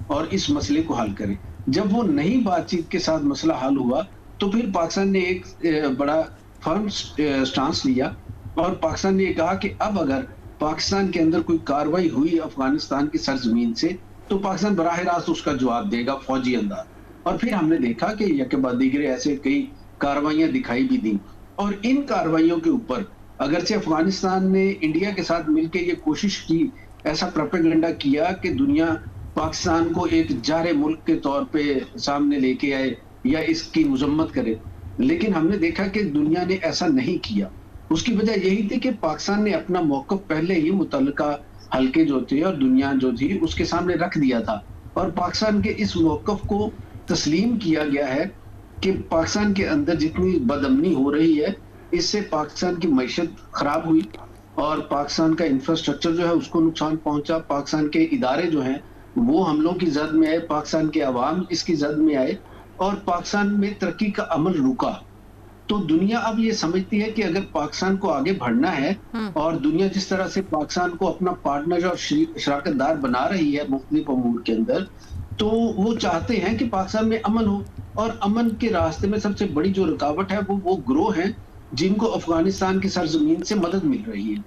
S4: اور اس مسئلے کو حل کریں. جب وہ نہیں بات چیت کے ساتھ مسئلہ حل ہوا تو پھر پاکستان نے ایک بڑا فرم سٹانس لیا اور پاکستان نے یہ کہا کہ اب اگر پاکستان کے اندر کوئی کاروائی ہوئی افغانستان کی سرزمین سے تو پاکستان براہ راست اس کا جواب دے گا فوجی انداز. اور پھر ہم نے دیکھا کہ یک بعد دیگر ایسے کئی کارروائیاں دکھائی بھی دیں، اور ان کارروائیوں کے اوپر اگرچہ افغانستان نے انڈیا کے ساتھ مل کے یہ کوشش کی، ایسا پروپیگنڈا کیا کہ دنیا پاکستان کو ایک جارے ملک کے طور پہ سامنے لے کے آئے یا اس کی مذمت کرے، لیکن ہم نے دیکھا کہ دنیا نے ایسا نہیں کیا. اس کی وجہ یہی تھی کہ پاکستان نے اپنا موقف پہلے ہی متعلقہ حلقے جو تھے اور دنیا جو تھی اس کے سامنے رکھ دیا تھا، اور پاکستان کے اس موقف کو تسلیم کیا گیا ہے کہ پاکستان کے اندر جتنی بدامنی ہو رہی ہے اس سے پاکستان کی معیشت خراب ہوئی اور پاکستان کا انفراسٹرکچر جو ہے اس کو نقصان پہنچا، پاکستان کے ادارے جو ہیں وہ حملوں کی زد میں آئے، پاکستان کے عوام اس کی زد میں آئے اور پاکستان میں ترقی کا عمل رکا. تو دنیا اب یہ سمجھتی ہے کہ اگر پاکستان کو آگے بڑھنا ہے اور دنیا جس طرح سے پاکستان کو اپنا پارٹنر اور شراکت دار بنا رہی ہے مختلف امور کے اندر، تو وہ چاہتے ہیں کہ پاکستان میں امن ہو، اور امن کے راستے میں سب سے بڑی جو رکاوٹ ہے وہ گروہ ہیں جن کو افغانستان کی سرزمین سے مدد مل رہی ہے.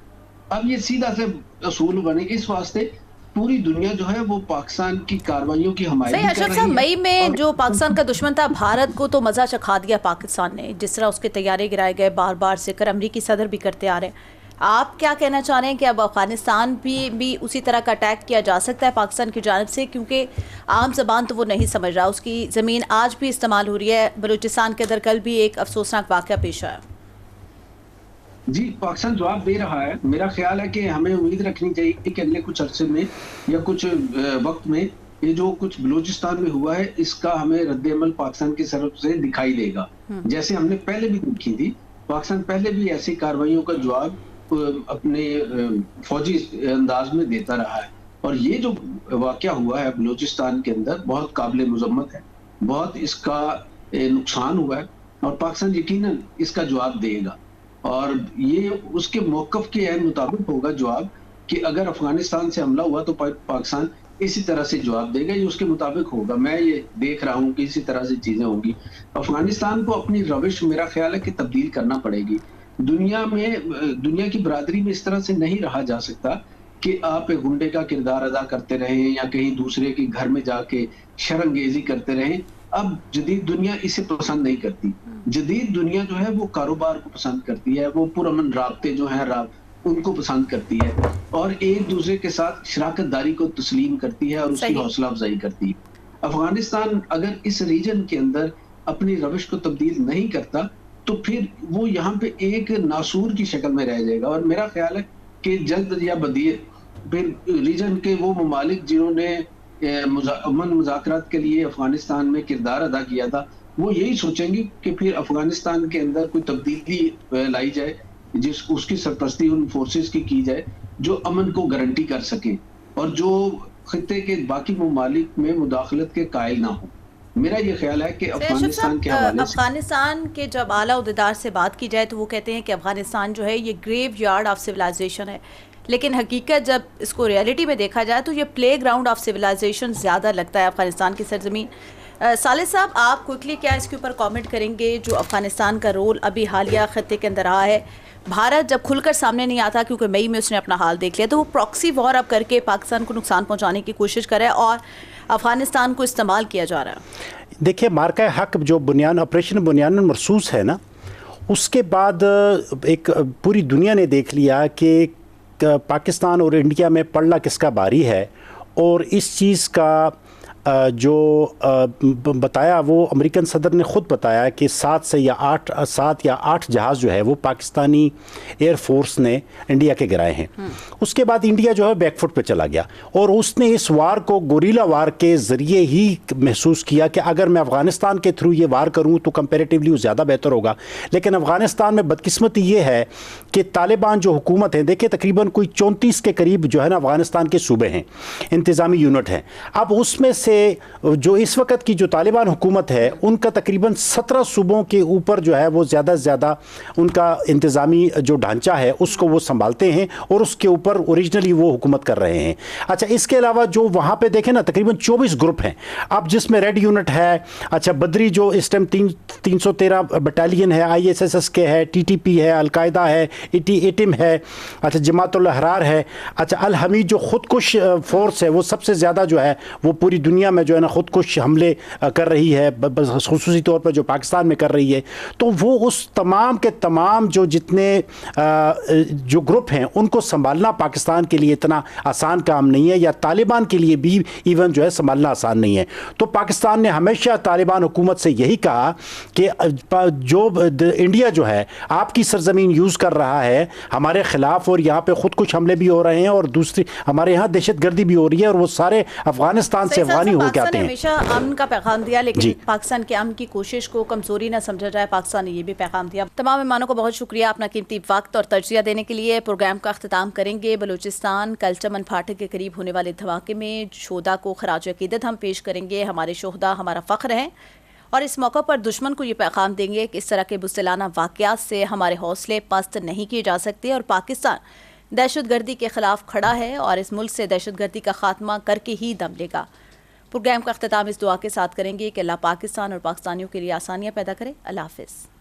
S4: اب یہ سیدھا سے اصول بنے، اس واسطے پوری دنیا جو ہے وہ پاکستان کی کارروائیوں کی حمایت کر رہی ہے.
S1: اشرف صاحب، مئی میں جو پاکستان کا دشمن تھا بھارت کو تو مزہ چکھا دیا پاکستان نے، جس طرح اس کے طیارے گرائے گئے، بار بار ذکر امریکی صدر بھی کرتے آ رہے ہیں. آپ کیا کہنا چاہ رہے ہیں کہ اب افغانستان بھی اسی طرح کا اٹیک کیا جا سکتا ہے پاکستان کی جانب سے؟ کیونکہ عام زبان تو وہ نہیں سمجھ رہا، اس کی زمین آج بھی استعمال ہو رہی ہے. بلوچستان کے اندر کل بھی ایک افسوسناک واقعہ پیش آیا.
S4: جی، پاکستان جواب دے رہا ہے. میرا خیال ہے کہ ہمیں امید رکھنی چاہیے کہ اگلے کچھ عرصے میں یا کچھ وقت میں یہ جو کچھ بلوچستان میں ہوا ہے اس کا ہمیں رد عمل پاکستان کی طرف سے دکھائی دے گا، جیسے ہم نے پہلے بھی دیکھی تھی. پاکستان پہلے بھی ایسی کارروائیوں کا جواب اپنے فوجی انداز میں دیتا رہا ہے، اور یہ جو واقعہ ہوا ہے بلوچستان کے اندر بہت قابل مذمت ہے، بہت اس کا نقصان ہوا ہے، اور پاکستان یقیناً اس کا جواب دے گا. اور یہ اس کے موقف کے عین مطابق ہوگا جواب کہ اگر افغانستان سے حملہ ہوا تو پاکستان اسی طرح سے جواب دے گا، یہ اس کے مطابق ہوگا. میں یہ دیکھ رہا ہوں کہ اسی طرح سے چیزیں ہوں گی. افغانستان کو اپنی روش میرا خیال ہے کہ تبدیل کرنا پڑے گی. دنیا کی برادری میں اس طرح سے نہیں رہا جا سکتا کہ آپ ایک گنڈے کا کردار ادا کرتے رہیں یا کہیں دوسرے کے گھر میں جا کے شرانگیزی کرتے رہیں. اب جدید دنیا اسے پسند نہیں کرتی. جدید دنیا جو ہے وہ کاروبار کو پسند کرتی ہے، وہ پرامن رابطے جو ہیں ان کو پسند کرتی ہے، اور ایک دوسرے کے ساتھ شراکت داری کو تسلیم کرتی ہے اور اس کی حوصلہ افزائی کرتی ہے. افغانستان اگر اس ریجن کے اندر اپنی روش کو تبدیل نہیں کرتا تو پھر وہ یہاں پہ ایک ناسور کی شکل میں رہ جائے گا. اور میرا خیال ہے کہ جلد یا بدیر پھر ریجن کے وہ ممالک جنہوں نے امن مذاکرات کے لیے افغانستان میں کردار ادا کیا تھا وہ یہی سوچیں گے کہ پھر افغانستان کے اندر کوئی تبدیلی لائی جائے اس کی سرپرستی ان فورسز کی جائے جو امن کو گارنٹی کر سکیں اور جو خطے کے باقی ممالک میں مداخلت کے قائل نہ ہوں. میرا یہ خیال ہے کہ افغانستان کے حوالے سے
S1: افغانستان کے جب اعلیٰ عہدیدار سے بات کی جائے تو وہ کہتے ہیں کہ افغانستان جو ہے یہ گریو یارڈ آف سویلائزیشن ہے، لیکن حقیقت جب اس کو ریئلٹی میں دیکھا جائے تو یہ پلے گراؤنڈ آف سویلائزیشن زیادہ لگتا ہے افغانستان کی سرزمین. صالح صاحب آپ کوئکلی کیا اس کے اوپر کامنٹ کریں گے جو افغانستان کا رول ابھی حالیہ خطے کے اندر رہا ہے؟ بھارت جب کھل کر سامنے نہیں آتا کیونکہ مئی میں اس نے اپنا حال دیکھ لیا، تو وہ پراکسی وار اب کر کے پاکستان کو نقصان پہنچانے کی کوشش کر رہا ہے اور افغانستان کو استعمال کیا جا رہا ہے.
S2: دیکھیے مارکہ حق جو آپریشن بنیان مرصوص ہے نا، اس کے بعد ایک پوری دنیا نے دیکھ لیا کہ پاکستان اور انڈیا میں پڑھنا کس کا باری ہے، اور اس چیز کا جو بتایا وہ امریکن صدر نے خود بتایا کہ 7 یا 8 جہاز جو ہے وہ پاکستانی ایئر فورس نے انڈیا کے گرائے ہیں. اس کے بعد انڈیا جو ہے بیک فٹ پہ چلا گیا اور اس نے اس وار کو گوریلا وار کے ذریعے ہی محسوس کیا کہ اگر میں افغانستان کے تھرو یہ وار کروں تو کمپیریٹیولی وہ زیادہ بہتر ہوگا. لیکن افغانستان میں بدقسمتی یہ ہے کہ طالبان جو حکومت ہے، دیکھیں تقریباً کوئی 34 کے قریب جو ہے نا افغانستان کے صوبے ہیں، انتظامی یونٹ ہیں. اب اس میں سے جو اس وقت کی جو طالبان حکومت ہے ان کا تقریباً 17 صوبوں کے اوپر جو ہے وہ زیادہ سے زیادہ ان کا انتظامی جو ڈھانچہ ہے اس کو وہ سنبھالتے ہیں اور اس کے اوپر اوریجنلی وہ حکومت کر رہے ہیں. اچھا اس کے علاوہ جو وہاں پہ دیکھیں نا تقریباً 24 گروپ ہیں اب، جس میں ریڈ یونٹ ہے، اچھا بدری جو اس ٹائم 313 بٹالین ہے، ISS کے ہے، TTP ہے، القاعدہ ہے، ایٹم ہے، اچھا جماعت الاحرار ہے، اچھا الحمید جو خودکش فورس ہے وہ سب سے زیادہ جو ہے وہ پوری دنیا میں جو ہے نا خودکش حملے کر رہی ہے، خصوصی طور پر جو پاکستان میں کر رہی ہے. تو وہ اس تمام کے تمام جو جتنے جو گروپ ہیں ان کو سنبھالنا پاکستان کے لیے اتنا آسان کام نہیں ہے، یا طالبان کے لیے بھی ایون جو ہے سنبھالنا آسان نہیں ہے. تو پاکستان نے ہمیشہ طالبان حکومت سے یہی کہا کہ جو انڈیا جو ہے آپ کی سرزمین یوز کر رہا ہے ہمارے خلاف، اور یہاں پہ خودکش حملے بھی ہو رہے ہیں اور دوسری ہمارے یہاں دہشت گردی بھی ہو رئی ہے، اور وہ سارے افغانستان سے افغانی ہو کے آتے ہیں.
S1: ہمیشہ امن کا پیغام دیا، لیکن پاکستان کے امن کی کوشش کو کمزوری نہ سمجھا جائے، پاکستان نے یہ بھی پیغام دیا. تمام مہمانوں کو بہت شکریہ اپنا قیمتی وقت اور تجزیہ دینے کے لیے. پروگرام کا اختتام کریں گے بلوچستان کلچمن پھاٹک کے قریب ہونے والے دھماکے میں شہداء کو خراج عقیدت ہم پیش کریں گے. ہمارے شہداء ہمارا فخر ہیں، اور اس موقع پر دشمن کو یہ پیغام دیں گے کہ اس طرح کے بزدلانہ واقعات سے ہمارے حوصلے پست نہیں کیے جا سکتے، اور پاکستان دہشت گردی کے خلاف کھڑا ہے اور اس ملک سے دہشت گردی کا خاتمہ کر کے ہی دم لے گا. پروگرام کا اختتام اس دعا کے ساتھ کریں گے کہ اللہ پاکستان اور پاکستانیوں کے لیے آسانیاں پیدا کرے. اللہ حافظ.